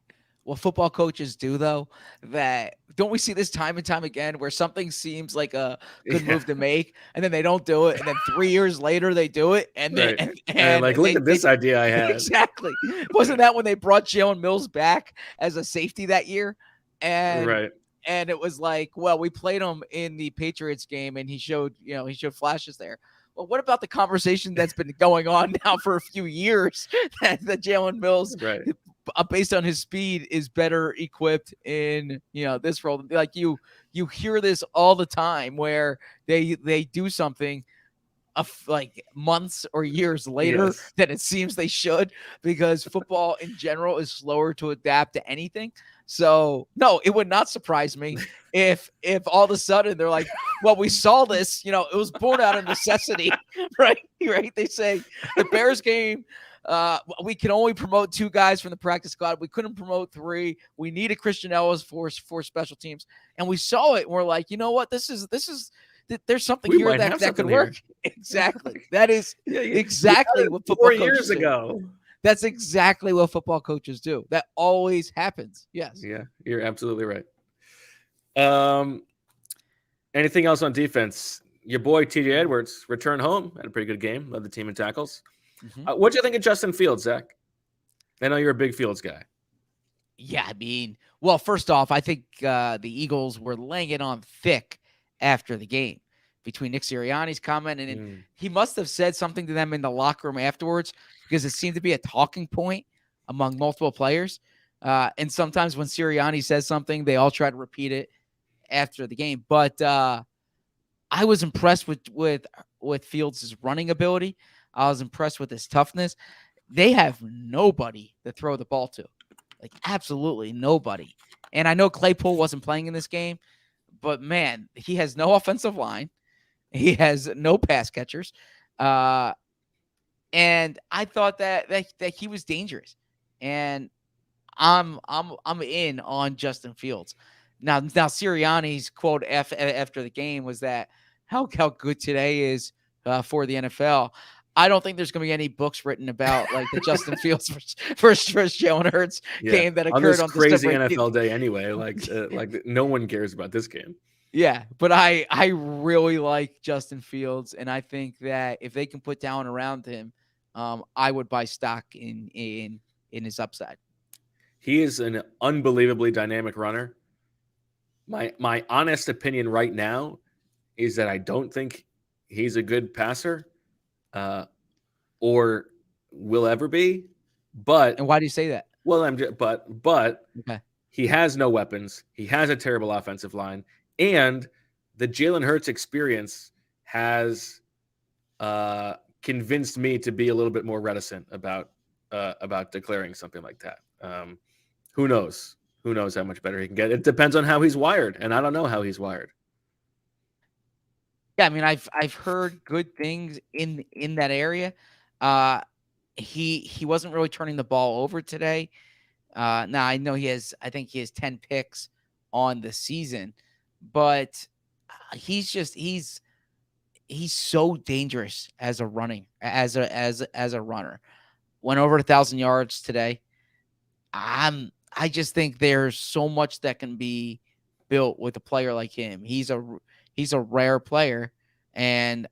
what football coaches do, though? That don't we see this time and time again where something seems like a good move to make, and then they don't do it, and then 3 years later they do it, and then Right. and like, look at this idea I had. Exactly. Wasn't that when they brought Jalen Mills back as a safety that year? And Right. And it was like, well, we played him in the Patriots game, and he showed flashes there. Well, what about the conversation that's been going on now for a few years that Jalen Mills, Right. based on his speed, is better equipped in this role? Like you hear this all the time where they do something like months or years later than it seems they should, because football in general is slower to adapt to anything. So no, it would not surprise me if all of a sudden they're like, well, we saw this, it was born out of necessity, right? They say the Bears game, we can only promote 2 guys from the practice squad. We couldn't promote 3. We needed Christian Ellis for special teams. And we saw it. And we're like, you know what? This is there's something We here might that have could something work. here. Exactly. That is exactly what football 4 coaches years do. ago. That's exactly what football coaches do. That always happens. Yes. Yeah, you're absolutely right. Anything else on defense? Your boy TJ Edwards returned home, had a pretty good game, led the team in tackles. What do you think of Justin Fields, Zach? I know you're a big Fields guy. Yeah, I mean, well, first off, I think the Eagles were laying it on thick after the game between Nick Sirianni's comment and he must have said something to them in the locker room afterwards, because it seemed to be a talking point among multiple players. And sometimes when Sirianni says something, they all try to repeat it after the game. But I was impressed with Fields' running ability. I was impressed with his toughness. They have nobody to throw the ball to, like absolutely nobody. And I know Claypool wasn't playing in this game, but man, he has no offensive line. He has no pass catchers. And I thought that he was dangerous. And I'm in on Justin Fields. Now Sirianni's quote after the game was that how good today is for the NFL. I don't think there's going to be any books written about like the Justin Fields first Jalen Hurts game that occurred on this crazy December 18th. NFL day anyway. Like no one cares about this game. Yeah, but I really like Justin Fields, and I think that if they can put talent around him, I would buy stock in his upside. He is an unbelievably dynamic runner. My honest opinion right now is that I don't think he's a good passer, or will ever be. But And why do you say that? well, but Okay. he has no weapons. He has a terrible offensive line, and the Jalen Hurts experience has convinced me to be a little bit more reticent about declaring something like that. Who knows? Who knows how much better he can get? It depends on how he's wired, and I don't know how he's wired. Yeah, I mean, I've heard good things in that area. He wasn't really turning the ball over today. Now I know I think he has 10 picks on the season, but he's so dangerous as a runner. Went over 1,000 yards today. I just think there's so much that can be built with a player like him. He's a rare player, and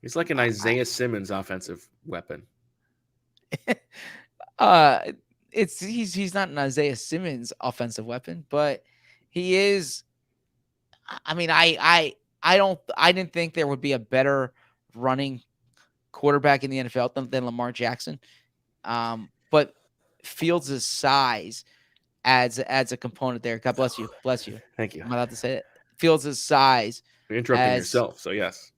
He's like an Isaiah Simmons offensive weapon. he's not an Isaiah Simmons offensive weapon, but he is. I mean, I didn't think there would be a better running quarterback in the NFL than Lamar Jackson. But Fields' size adds a component there. God bless you. Bless you. Thank you. I'm allowed to say it. Fields' size You're interrupting yourself, so yes.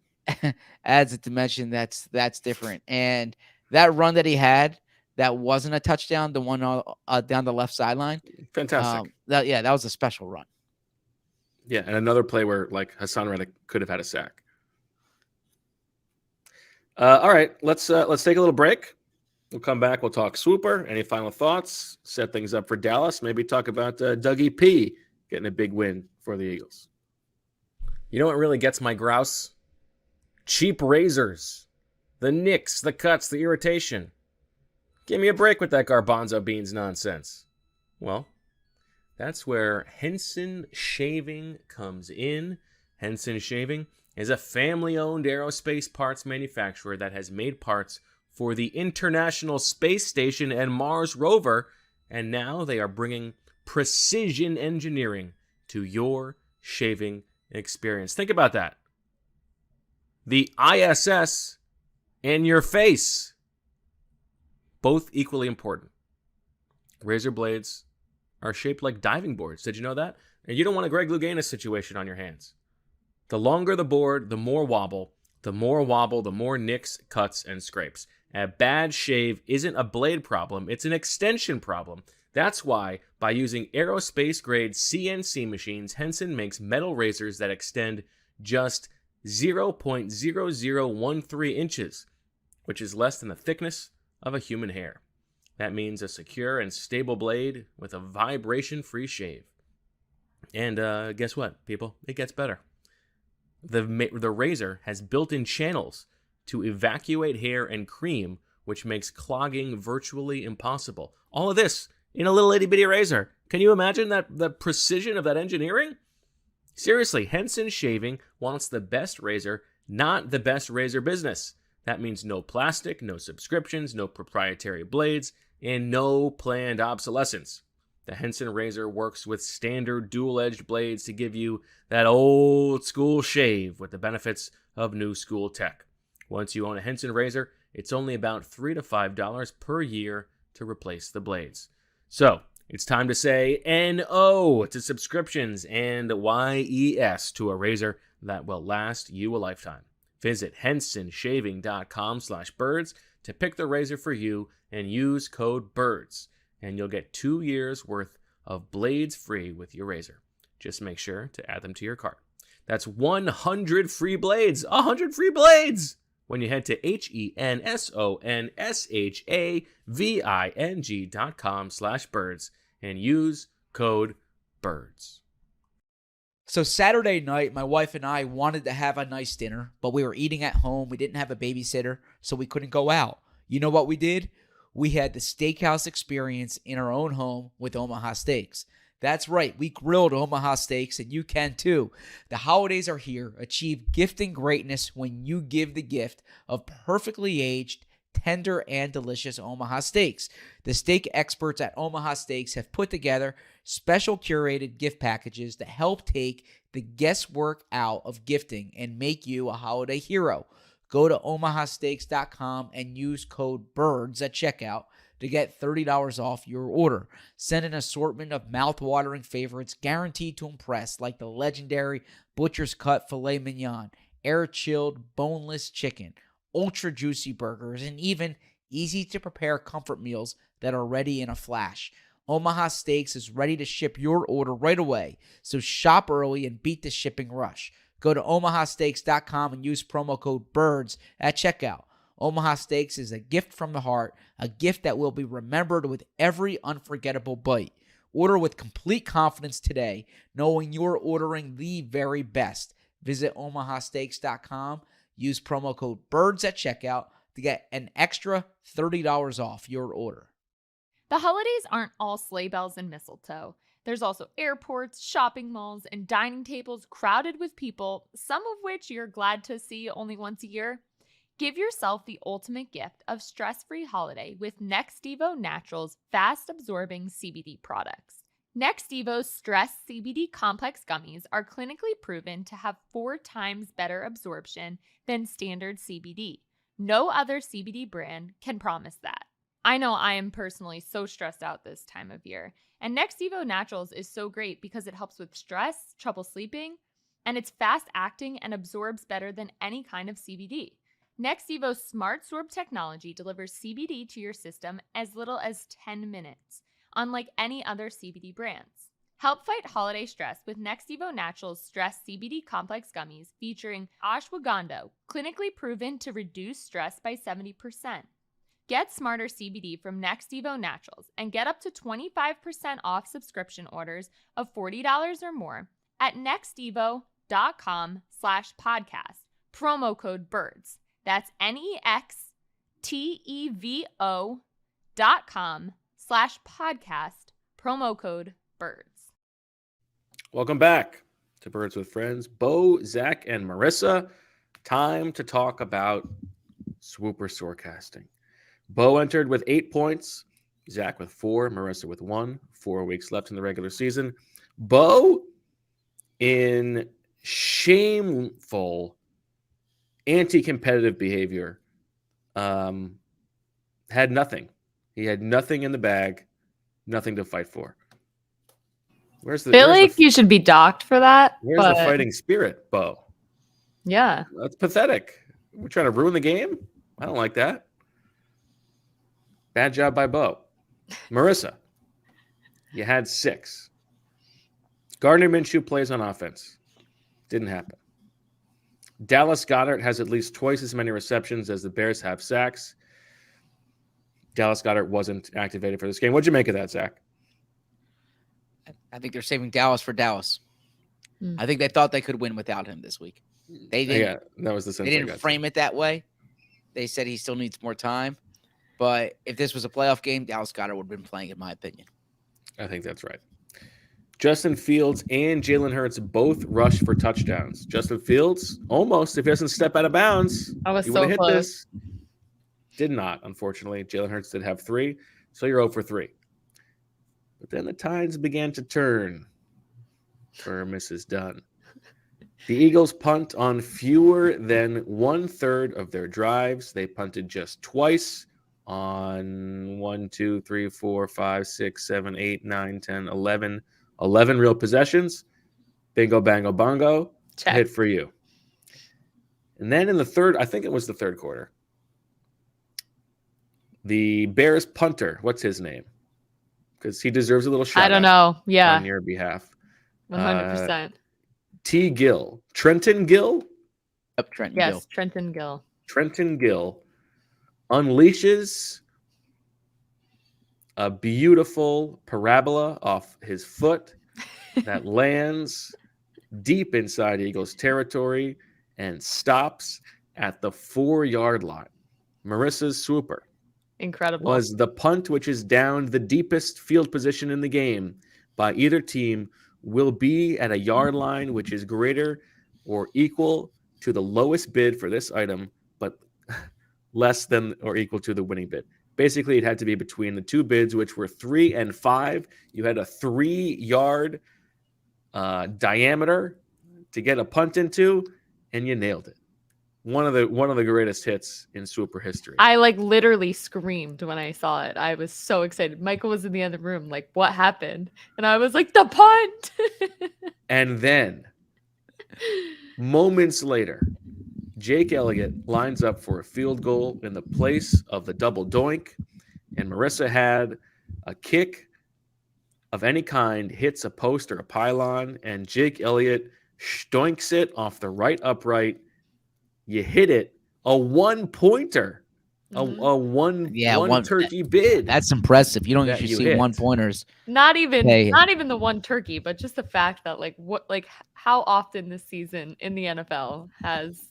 adds a dimension that's different. And that run that he had, that wasn't a touchdown, the one down the left sideline. Fantastic. That was a special run. Yeah, and another play where like Hassan Reddick could have had a sack. All right, let's take a little break. We'll come back. We'll talk Swooper. Any final thoughts? Set things up for Dallas. Maybe talk about Dougie P getting a big win for the Eagles. You know what really gets my grouse? Cheap razors. The nicks, the cuts, the irritation. Give me a break with that garbanzo beans nonsense. Well, that's where Henson Shaving comes in. Henson Shaving is a family-owned aerospace parts manufacturer that has made parts for the International Space Station and Mars rover, and now they are bringing precision engineering to your shaving experience. Think about that. The ISS and your face, both equally important. Razor blades are shaped like diving boards. Did you know that? And you don't want a Greg Louganis situation on your hands. The longer the board, the more wobble, the more nicks, cuts, and scrapes. A bad shave isn't a blade problem, it's an extension problem. That's why, by using aerospace-grade CNC machines, Henson makes metal razors that extend just 0.0013 inches, which is less than the thickness of a human hair. That means a secure and stable blade with a vibration-free shave. And guess what, people? It gets better. The razor has built-in channels to evacuate hair and cream, which makes clogging virtually impossible. All of this in a little itty-bitty razor. Can you imagine the precision of that engineering? Seriously, Henson Shaving wants the best razor, not the best razor business. That means no plastic, no subscriptions, no proprietary blades, and no planned obsolescence. The Henson razor works with standard dual-edged blades to give you that old-school shave with the benefits of new-school tech. Once you own a Henson razor, it's only about $3 to $5 per year to replace the blades. So, it's time to say NO to subscriptions and YES to a razor that will last you a lifetime. Visit hensonshaving.com/birds to pick the razor for you and use code BIRDS, and you'll get 2 years worth of blades free with your razor. Just make sure to add them to your cart. That's 100 free blades, 100 free blades! When you head to hensonshaving.com/birds and use code BIRDS. So Saturday night, my wife and I wanted to have a nice dinner, but we were eating at home. We didn't have a babysitter, so we couldn't go out. You know what we did? We had the steakhouse experience in our own home with Omaha Steaks. That's right, we grilled Omaha Steaks, and you can too. The holidays are here. Achieve gifting greatness when you give the gift of perfectly aged, tender and delicious Omaha steaks. The steak experts at Omaha Steaks have put together special curated gift packages that help take the guesswork out of gifting and make you a holiday hero. Go to omahasteaks.com and use code BIRDS at checkout to get $30 off your order. Send an assortment of mouth-watering favorites guaranteed to impress, like the legendary Butcher's Cut filet mignon, air-chilled boneless chicken, ultra-juicy burgers, and even easy-to-prepare comfort meals that are ready in a flash. Omaha Steaks is ready to ship your order right away, so shop early and beat the shipping rush. Go to omahasteaks.com and use promo code BIRDS at checkout. Omaha Steaks is a gift from the heart, a gift that will be remembered with every unforgettable bite. Order with complete confidence today, knowing you're ordering the very best. Visit omahasteaks.com, use promo code BIRDS at checkout to get an extra $30 off your order. The holidays aren't all sleigh bells and mistletoe. There's also airports, shopping malls, and dining tables crowded with people, some of which you're glad to see only once a year. Give yourself the ultimate gift of stress-free holiday with Next Evo Naturals fast-absorbing CBD products. Next Evo's Stress CBD Complex Gummies are clinically proven to have 4 times better absorption than standard CBD. No other CBD brand can promise that. I know I am personally so stressed out this time of year, and Next Evo Naturals is so great because it helps with stress, trouble sleeping, and it's fast-acting and absorbs better than any kind of CBD. Next Evo's Smart Sorb technology delivers CBD to your system as little as 10 minutes, unlike any other CBD brands. Help fight holiday stress with Next Evo Naturals Stress CBD Complex Gummies featuring ashwagandha, clinically proven to reduce stress by 70%. Get smarter CBD from Next Evo Naturals and get up to 25% off subscription orders of $40 or more at nextevo.com/podcast. Promo code BIRDS. That's nextevo.com/podcast. Promo code BIRDS. Welcome back to Birds with Friends. Bo, Zach, and Marissa. Time to talk about Swooper Storecasting. Bo entered with 8 points, Zach with 4, Marissa with 1. 4 weeks left in the regular season. Bo, in shameful anti-competitive behavior, had nothing. He had nothing in the bag, nothing to fight for. I feel like you should be docked for that. Where's the fighting spirit, Bo? Yeah. That's pathetic. We're trying to ruin the game? I don't like that. Bad job by Bo. Marissa, you had 6. Gardner Minshew plays on offense. Didn't happen. Dallas Goedert has at least twice as many receptions as the Bears have sacks. Dallas Goedert wasn't activated for this game. What'd you make of that, Zach? I think they're saving Dallas for Dallas. I think they thought they could win without him this week. They didn't. Yeah, that was the sense They didn't frame it that way. They said he still needs more time. But if this was a playoff game, Dallas Goedert would have been playing, in my opinion. I think that's right. Justin Fields and Jalen Hurts both rushed for touchdowns. Justin Fields, almost, if he doesn't step out of bounds, I was he so would have hit close. this. Did not, unfortunately. Jalen Hurts did have 3, so you're 0 for 3. But then the tides began to turn for Mrs. Dunn. The Eagles punt on fewer than 1/3 of their drives. They punted just twice on 1, 2, 3, 4, 5, 6, 7, 8, 9, 10, 11 real possessions. Bingo, bango, bongo. Check. Hit for you. And then in the third, I think it was the third quarter, the Bears punter, what's his name? Because he deserves a little shout I don't know. on Yeah. your behalf. 100%. T. Gill. Trenton Gill? Up Trenton Yes. Gill. Trenton Gill. Trenton Gill unleashes a beautiful parabola off his foot that lands deep inside Eagles territory and stops at the 4-yard line. Marissa's swooper Incredible. was the punt, which is down the deepest field position in the game by either team, will be at a yard line which is greater or equal to the lowest bid for this item. But less than or equal to the winning bid. Basically, it had to be between the two bids, which were 3 and 5. You had a 3-yard diameter to get a punt into, and you nailed it. One of the greatest hits in Swooper history. I like literally screamed when I saw it. I was so excited. Michael was in the other room, like, what happened? And I was like, the punt. And then, moments later, Jake Elliott lines up for a field goal in the place of the double doink, and Marissa had a kick of any kind, hits a post or a pylon, and Jake Elliott stoinks it off the right upright. You hit it, a 1-pointer, a one turkey bid. That's impressive. You don't that usually you see hit. 1-pointers. not even Hey. the one turkey, but just the fact that how often this season in the NFL has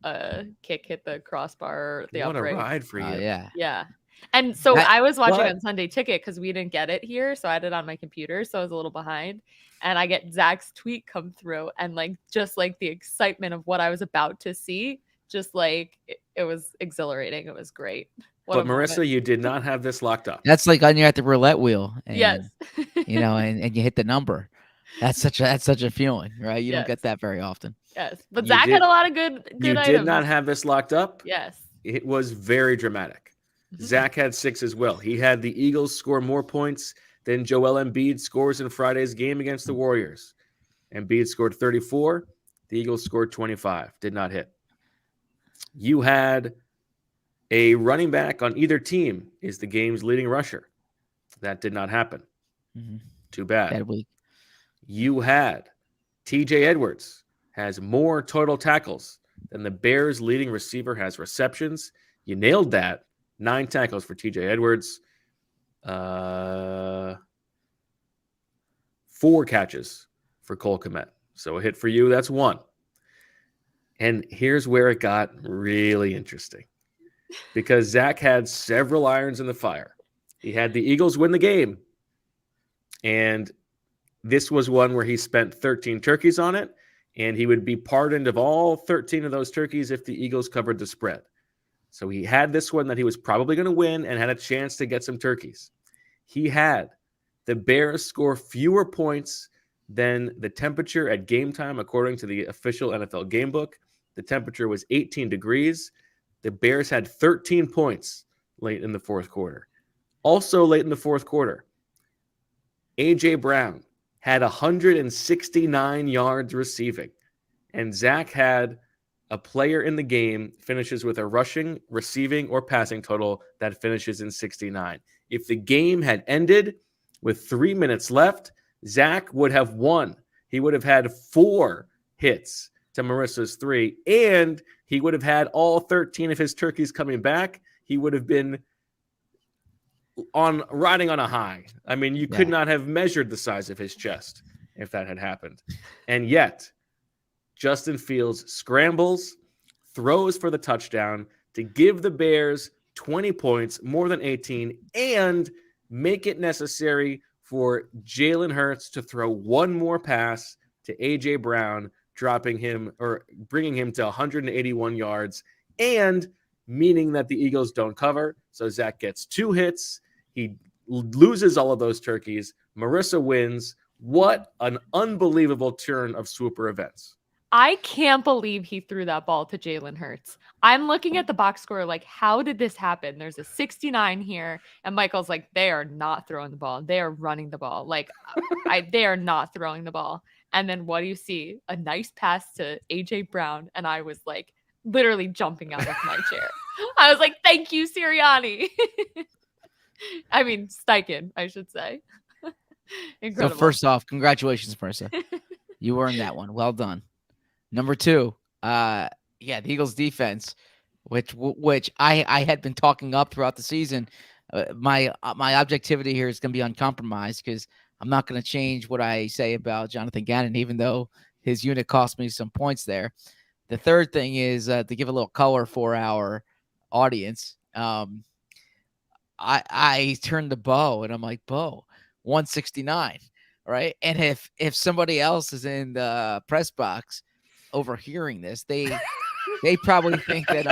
a kick hit the crossbar or the What upright. a ride for you. Yeah. Yeah. And so I was watching but- on Sunday Ticket because we didn't get it here. So I had it on my computer. So I was a little behind. And I get Zach's tweet come through and just the excitement of what I was about to see, just like it was exhilarating. It was great. What But a Marissa, moment. you did not have this locked up. That's like when you're at the roulette wheel. And, Yes. and you hit the number. That's such a feeling, right? You don't Yes. get that very often. Yes. But You Zach did- had a lot of good You items. did not have this locked up. Yes. It was very dramatic. Zach had 6 as well. He had the Eagles score more points than Joel Embiid scores in Friday's game against the Warriors. Embiid scored 34. The Eagles scored 25. Did not hit. You had a running back on either team is the game's leading rusher. That did not happen. Mhm. Too bad. Bad week. You had TJ Edwards has more total tackles than the Bears' leading receiver has receptions. You nailed that. 9 tackles for TJ Edwards. 4 catches for Cole Kmet. So a hit for you. That's 1. And here's where it got really interesting. Because Zach had several irons in the fire. He had the Eagles win the game. And this was one where he spent 13 turkeys on it. And he would be pardoned of all 13 of those turkeys if the Eagles covered the spread. So he had this one that he was probably going to win and had a chance to get some turkeys. He had the Bears score fewer points than the temperature at game time, according to the official NFL game book. The temperature was 18 degrees. The Bears had 13 points late in the fourth quarter. Also late in the fourth quarter, A.J. Brown had 169 yards receiving. And Zach had a player in the game finishes with a rushing, receiving, or passing total that finishes in 69. If the game had ended with 3 minutes left, Zach would have won. He would have had 4 hits to Marissa's 3, and he would have had all 13 of his turkeys coming back. He would have been riding on a high. I mean, you could not have measured the size of his chest if that had happened. And yet, Justin Fields scrambles, throws for the touchdown to give the Bears 20 points, more than 18, and make it necessary for Jalen Hurts to throw one more pass to A.J. Brown, dropping him or bringing him to 181 yards, and meaning that the Eagles don't cover. So Zach gets 2 hits. He loses all of those turkeys. Marissa wins. What an unbelievable turn of Swooper events. I can't believe he threw that ball to Jalen Hurts. I'm looking at the box score like, how did this happen? There's a 69 here, and Michael's like, they are not throwing the ball. They are running the ball. Like, they are not throwing the ball. And then what do you see? A nice pass to A.J. Brown, and I was like literally jumping out of my chair. I was like, thank you, Sirianni. I mean, Steichen, I should say. Incredible. So first off, congratulations, Marissa. You earned that one. Well done. Number 2, the Eagles defense, which I had been talking up throughout the season. My objectivity here is going to be uncompromised because I'm not going to change what I say about Jonathan Gannon, even though his unit cost me some points there. The third thing is to give a little color for our audience. I turned to Bo and I'm like, Bo, 169, right? And if somebody else is in the press box overhearing this, they probably think that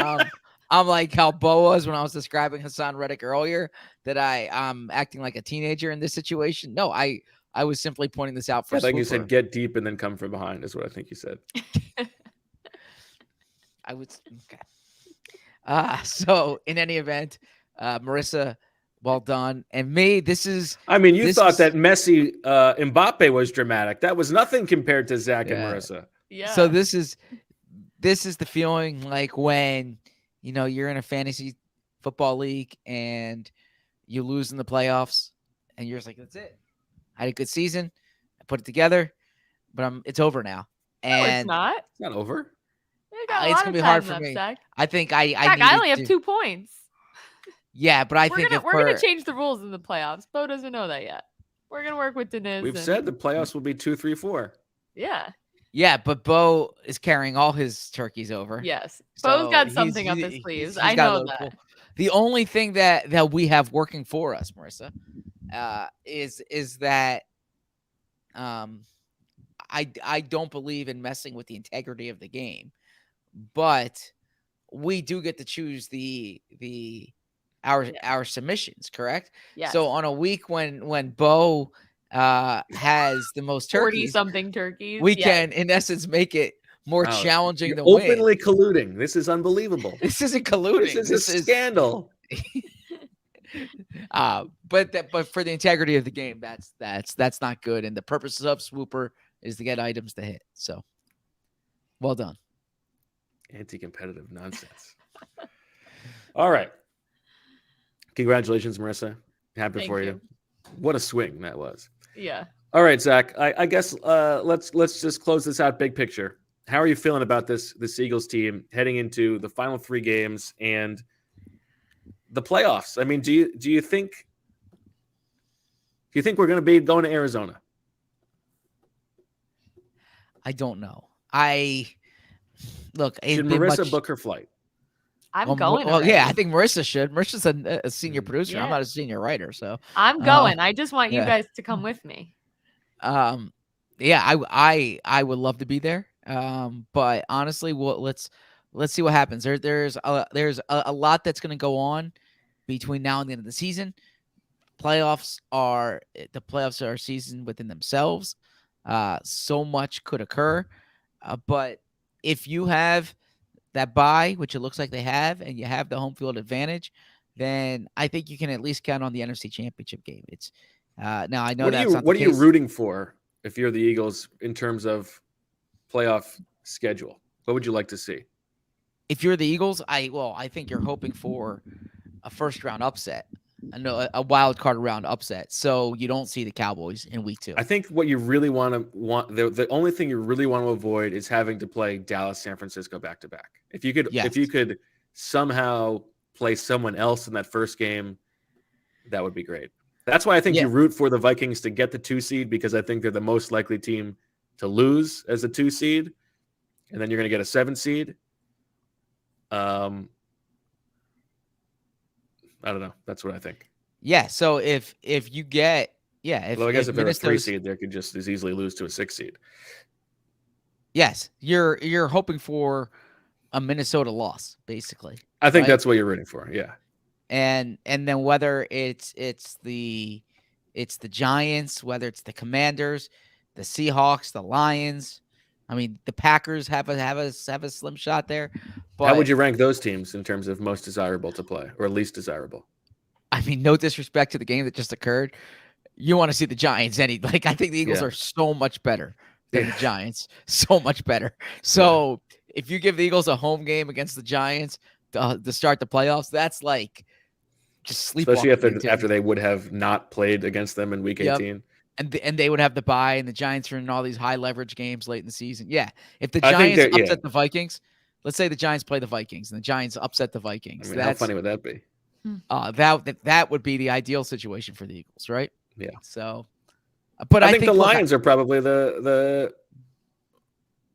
I'm like how Bo was when I was describing Hassan Reddick earlier, that I'm acting like a teenager in this situation. No, I was simply pointing this out for I think you Swooper. said get deep and then come from behind is what I think you said. I would okay. So in any event, Marissa, well done. And me, this is I mean, you this thought is- that Messi Mbappe was dramatic. That was nothing compared to Zach and Yeah. Marissa. Yeah. So this is the feeling like when you're in a fantasy football league and you lose in the playoffs, and you're just like, that's it. I had a good season. I put it together, but it's over now. No, And it's not. It's not over. We got a it's lot gonna of be hard time for left, me. Zach. I think I Zach, I needed only have to- 2 points. Yeah, but I We're think gonna change the rules in the playoffs. Bo doesn't know that yet. We're gonna work with Deniz. We've said the playoffs will be 2, 3, 4. Yeah. yeah, but Bo is carrying all his turkeys over. Yes. So Bo's got he's- something up he's- his sleeves. he's I got a know load that. full. The only thing that we have working for us, Marissa, is that I don't believe in messing with the integrity of the game, but we do get to choose our submissions, correct? Yes. So on a week when Bo has the most 40 turkeys, something turkeys. we yes. can in essence make it more Wow, challenging You're to win. openly colluding. This is unbelievable. This isn't colluding. This is a scandal. But for the integrity of the game, that's not good. And the purpose of Swooper is to get items to hit. So, well done. Anti-competitive nonsense. All right. Congratulations, Marissa. Happy Thank for you. you. What a swing that was. Yeah. All right, Zach. I guess let's just close this out big picture. How are you feeling about this Eagles team heading into the final 3 games and the playoffs? I mean, do you think we're going to be going to Arizona? I don't know. Should Should Marissa book her flight? I'm going. Well, yeah, I already. think Marissa should. Marissa's a senior producer. Yeah. I'm not a senior writer, so I'm going. I just want you yeah. guys to come with me. yeah, I would love to be there. But honestly, let's see what happens. There's a lot that's going to go on between now and the end of the season. The playoffs are a season within themselves. So much could occur. But if you have that bye, which it looks like they have, and you have the home field advantage, then I think you can at least count on the NFC Championship game. It's now I know What are you rooting for if you're the Eagles in terms of playoff schedule? What would you like to see? If you're the Eagles, I think you're hoping for a first round upset, a wild card round upset, so you don't see the Cowboys in week 2. I think what you really want the only thing you really want to avoid is having to play Dallas, San Francisco back to back. If you could somehow play someone else in that first game, that would be great. That's why I think you root for the Vikings to get the 2 seed, because I think they're the most likely team to lose as a 2 seed, and then you're going to get a 7 seed. I don't know. That's what I think. Yeah. So if you get Although I guess if they're a 3 Minnesota's- seed, they could just as easily lose to a 6 seed. yes, you're hoping for a Minnesota loss, basically. I think Right. that's what you're rooting for. Yeah. And then whether it's the Giants, whether it's the Commanders, the Seahawks, the Lions. I mean, the Packers have a slim shot there. But How would you rank those teams in terms of most desirable to play or least desirable? I mean, no disrespect to the game that just occurred. You want to see the Giants I think the Eagles Yeah. are so much better than the Giants. So much better. So if you give the Eagles a home game against the Giants to start the playoffs, that's like just sleep. Especially after they would have not played against them in week 18. And they would have the bye, and the Giants are in all these high leverage games late in the season. Yeah. If the I think Giants that- upset the Vikings, let's say the Giants play the Vikings and the Giants upset the I Vikings. mean, how funny would that be? That would be the ideal situation for the Eagles, right? Yeah. So, but I think the look, Lions are probably the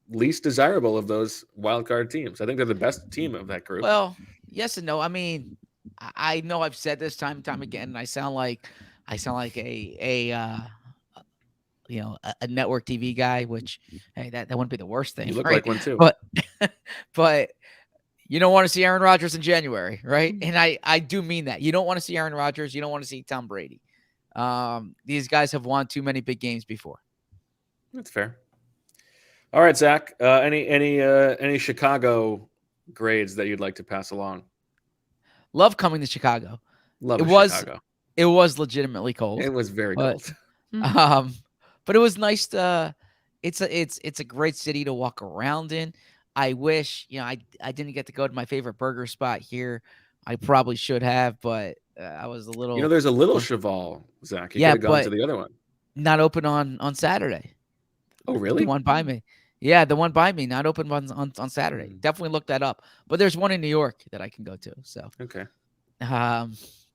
least desirable of those wild card teams. I think they're the best team of that group. Well, yes and no. I mean, I know I've said this time and time again, and I sound like a network TV guy, which hey, that wouldn't be the worst thing. you look right? like one too. But You don't want to see Aaron Rodgers in January, right? And I do mean that. You don't want to see Aaron Rodgers. You don't want to see Tom Brady. These guys have won too many big games before. That's fair. All right, Zach. Any Chicago grades that you'd like to pass along? Love coming to Chicago. Love Chicago. It was legitimately cold. It was very but, cold. But it was nice to. It's a great city to walk around in. I wish, I didn't get to go to my favorite burger spot here. I probably should have, but I was a little. There's a little Cheval, Zach. You could have gone to the other one. Not open on Saturday. Oh, really? The one by me. Yeah, the one by me, not open on Saturday. Definitely look that up. But there's one in New York that I can go to. So okay.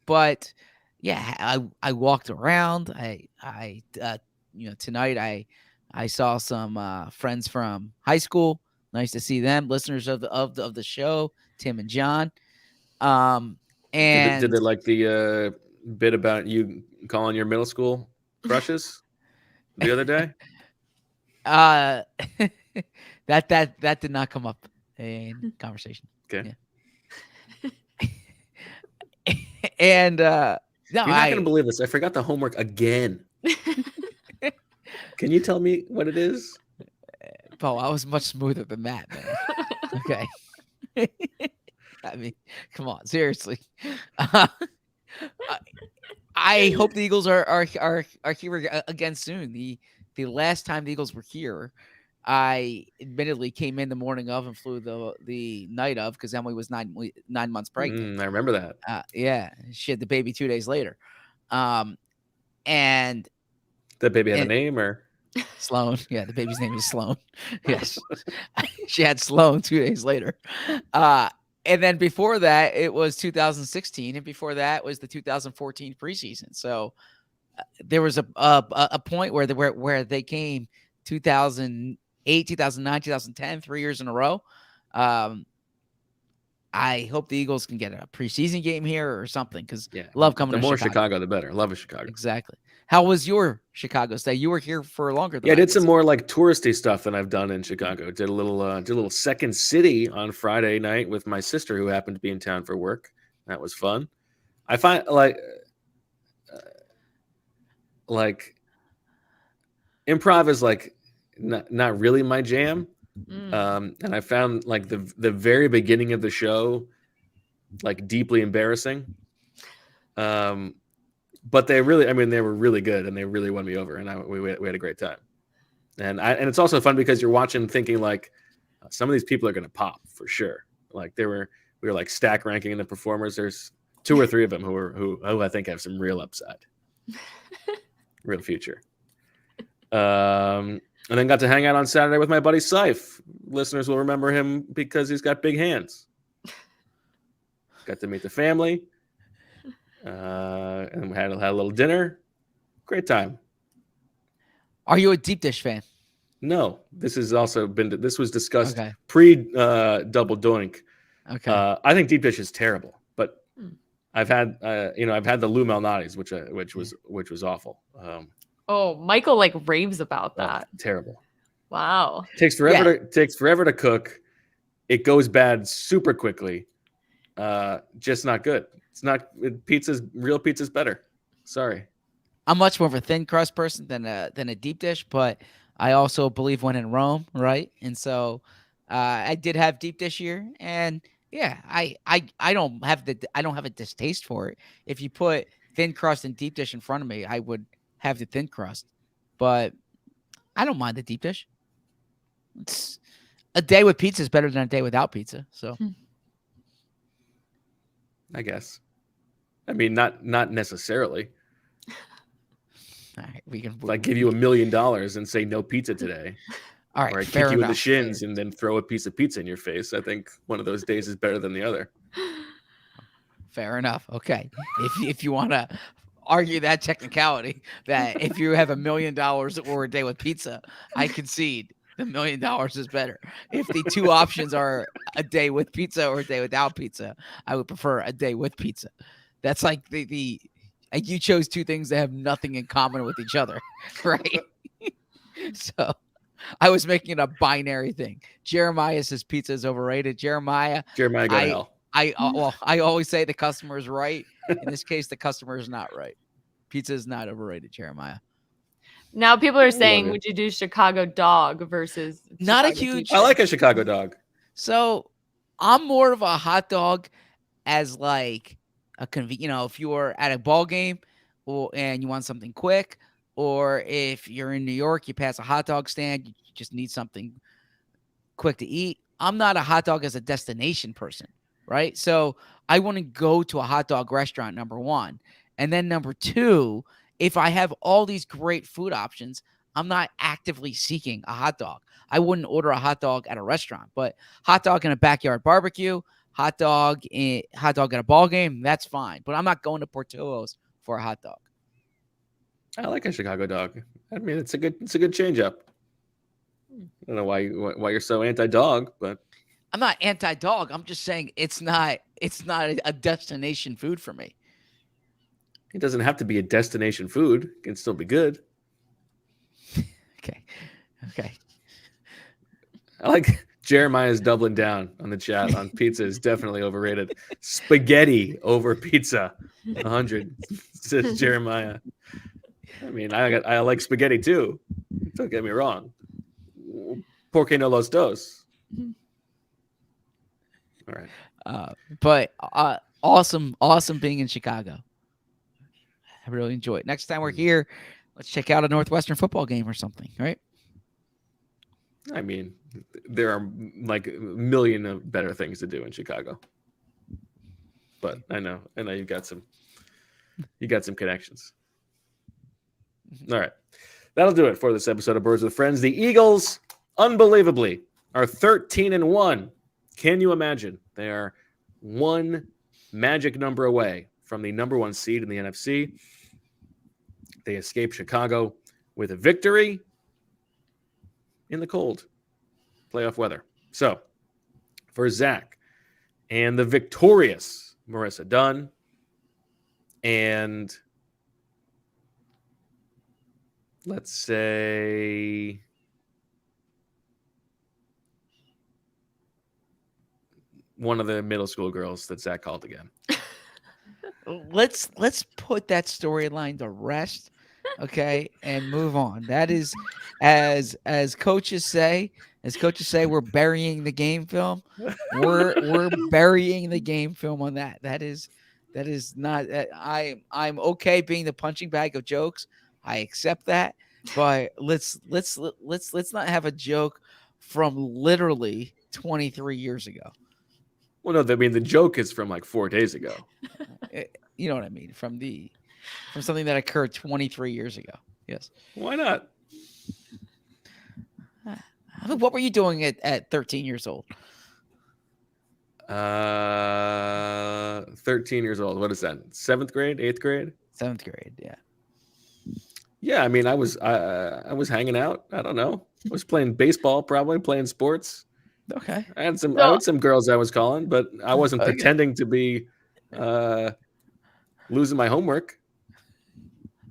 But yeah, I walked around. I tonight I saw some friends from high school. Nice to see them, listeners of the show, Tim and John. And did they like the bit about you calling your middle school crushes the other day? That did not come up in conversation. Okay. Yeah. And no, you're not gonna believe this. I forgot the homework again. Can you tell me what it is? Paul, I was much smoother than that, man. Okay. I mean, come on, seriously. I hope the Eagles are here again soon. The last time the Eagles were here, I admittedly came in the morning of and flew the night of because Emily was 9 months pregnant. I remember that. Yeah, she had the baby 2 days later. And that baby had a name or Sloan. Yeah, the baby's name is Sloan. Yes, she had Sloan 2 days later. And then before that, it was 2016, and before that was the 2014 preseason. So there was a point where they came 2008, 2009, 2010, 3 years in a row. I hope the Eagles can get a preseason game here or something because love coming. The to more Chicago, the better. Love of Chicago. Exactly. How was your Chicago stay? You were here for longer than I did some more like touristy stuff than I've done in Chicago. Did a little Second City on Friday night with my sister who happened to be in town for work. That was fun. I find like improv is like not really my jam. And I found like the very beginning of the show like deeply embarrassing. But they were really good and they really won me over and we had a great time. And it's also fun because you're watching thinking like some of these people are going to pop for sure. Like we were like stack ranking the performers. There's 2 or 3 of them who I think have some real upside, real future. And then got to hang out on Saturday with my buddy Seif. Listeners will remember him because he's got big hands. Got to meet the family. And we had a little dinner. Great time. Are you a deep dish fan? No, this was discussed pre double doink. Okay. I think deep dish is terrible, but I've had the Lou Malnati's, which was awful. Michael like raves about that. Terrible. Wow. Takes forever to cook. It goes bad super quickly. Just not good. It's not real pizza's better. Sorry. I'm much more of a thin crust person than a deep dish, but I also believe when in Rome, right? And so I did have deep dish here, and yeah, I don't have a distaste for it. If you put thin crust and deep dish in front of me, I would have the thin crust, but I don't mind the deep dish. It's a day with pizza is better than a day without pizza. So I guess. I mean, not necessarily. All right, we can like give you $1 million and say no pizza today. All right, or I kick you in the shins and then throw a piece of pizza in your face. I think one of those days is better than the other. Fair enough. Okay, if you want to argue that technicality, that if you have $1 million or a day with pizza, I concede the $1 million is better. If the two options are a day with pizza or a day without pizza, I would prefer a day with pizza. That's like you chose two things that have nothing in common with each other, right? So I was making it a binary thing. Jeremiah says pizza is overrated. Jeremiah, go to hell. I always say the customer is right. In this case, the customer is not right. Pizza is not overrated, Jeremiah. Now people are saying, it. would you do Chicago dog versus Not a Chicago huge- pizza? I like a Chicago dog. So I'm more of a hot dog as like a if you're at a ball game and you want something quick, or if you're in New York, you pass a hot dog stand, you just need something quick to eat. I'm not a hot dog as a destination person, right? So I wouldn't go to a hot dog restaurant, number one. And then number two, if I have all these great food options, I'm not actively seeking a hot dog. I wouldn't order a hot dog at a restaurant, but hot dog in a backyard barbecue, hot dog at a ball game, that's fine. But I'm not going to Portillo's for a hot dog. I like a Chicago dog. I mean, it's a good change up. I don't know why you're so anti-dog, but I'm not anti-dog. I'm just saying it's not a destination food for me. it doesn't have to be a destination food. It can still be good. Okay. I like Jeremiah's doubling down on the chat on pizza is definitely overrated. Spaghetti over pizza. 100 says Jeremiah. I mean, I like spaghetti too. Don't get me wrong. Por qué no los dos? All right. But awesome being in Chicago. I really enjoy it. Next time we're here, let's check out a Northwestern football game or something, right? I mean, there are like a million of better things to do in Chicago. But I know you've got some connections. All right. That'll do it for this episode of Birds with Friends. The Eagles, unbelievably, are 13-1. Can you imagine? They are one magic number away from the number one seed in the NFC. They escape Chicago with a victory in the cold playoff weather. So, for Zach and the victorious Marissa Dunn and let's say one of the middle school girls that Zach called again. Let's put that storyline to rest, okay, and move on. That is, as coaches say, we're burying the game film. We're burying the game film on that. That is not. I'm okay being the punching bag of jokes. I accept that, but let's not have a joke from literally 23 years ago. Well, no, I mean the joke is from like 4 days ago. You know what I mean? From something that occurred 23 years ago. Yes. Why not? What were you doing at 13 years old? 13 years old. What is that? 7th grade? 8th grade? 7th grade. Yeah. Yeah, I mean, I was hanging out. I don't know. I was playing baseball, probably playing sports. Okay. I had some girls I was calling, but I wasn't pretending to be losing my homework.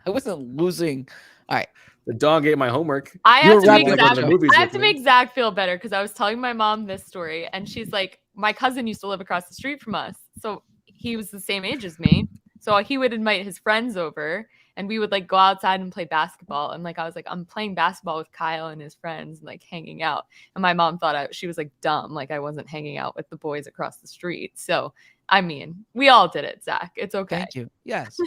I wasn't losing. All right. The dog ate my homework. I have to Movies make Zach feel better because I was telling my mom this story, and she's like, my cousin used to live across the street from us, so he was the same age as me. So he would invite his friends over, and we would like go outside and play basketball. And like I was like, I'm playing basketball with Kyle and his friends, and like hanging out. And my mom thought she was like dumb, like I wasn't hanging out with the boys across the street. So I mean, we all did it, Zach. It's okay. Thank you. Yes.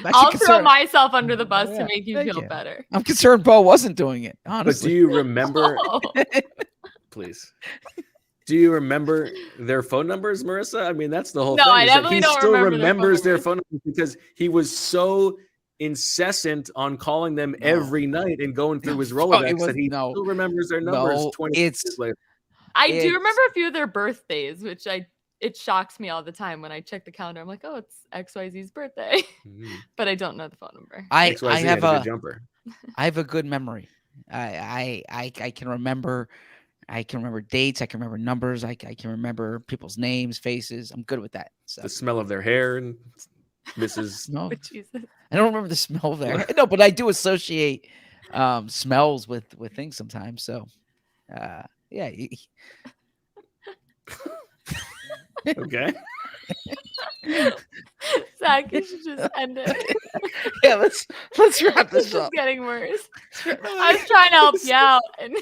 I'll throw myself under the bus to make you feel better. I'm concerned Bo wasn't doing it, honestly. But do you remember? Please. Do you remember their phone numbers, Marissa? I mean, that's the whole thing. I definitely don't still remember remembers their phone numbers because he was so incessant on calling them every night and going through his Rolodex that he still remembers their numbers 20 years later. I do remember a few of their birthdays, which it shocks me all the time when I check the calendar. I'm like, oh, it's XYZ's birthday, but I don't know the phone number. I have a good memory. I can remember. I can remember dates. I can remember numbers. I can remember people's names, faces. I'm good with that. So. The smell of their hair and Mrs. No, Jesus. I don't remember the smell of their hair. No, but I do associate smells with things sometimes. So, yeah. Okay. Zach, you should just end it. Yeah, let's wrap This this is up. getting worse. I was trying to help you out. And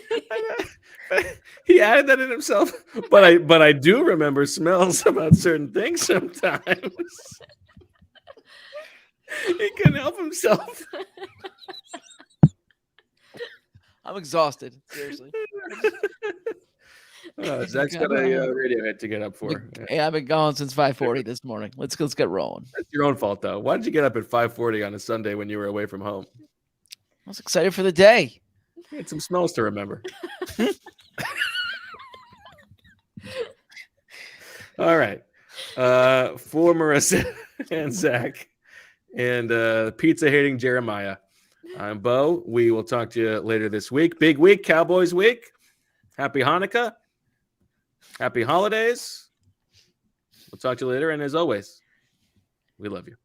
He added that in himself, but I do remember smells about certain things sometimes. He couldn't help himself. I'm exhausted. Seriously. Zach's got a radio hit to get up for. Yeah, I've been going since 5:40 this morning. Let's get rolling. That's your own fault, though. Why did you get up at 5:40 on a Sunday when you were away from home? I was excited for the day. You had some smells to remember. All right. For Marissa and Zach and pizza-hating Jeremiah, I'm Bo. We will talk to you later this week. Big week, Cowboys week. Happy Hanukkah. Happy holidays. We'll talk to you later. And as always, we love you.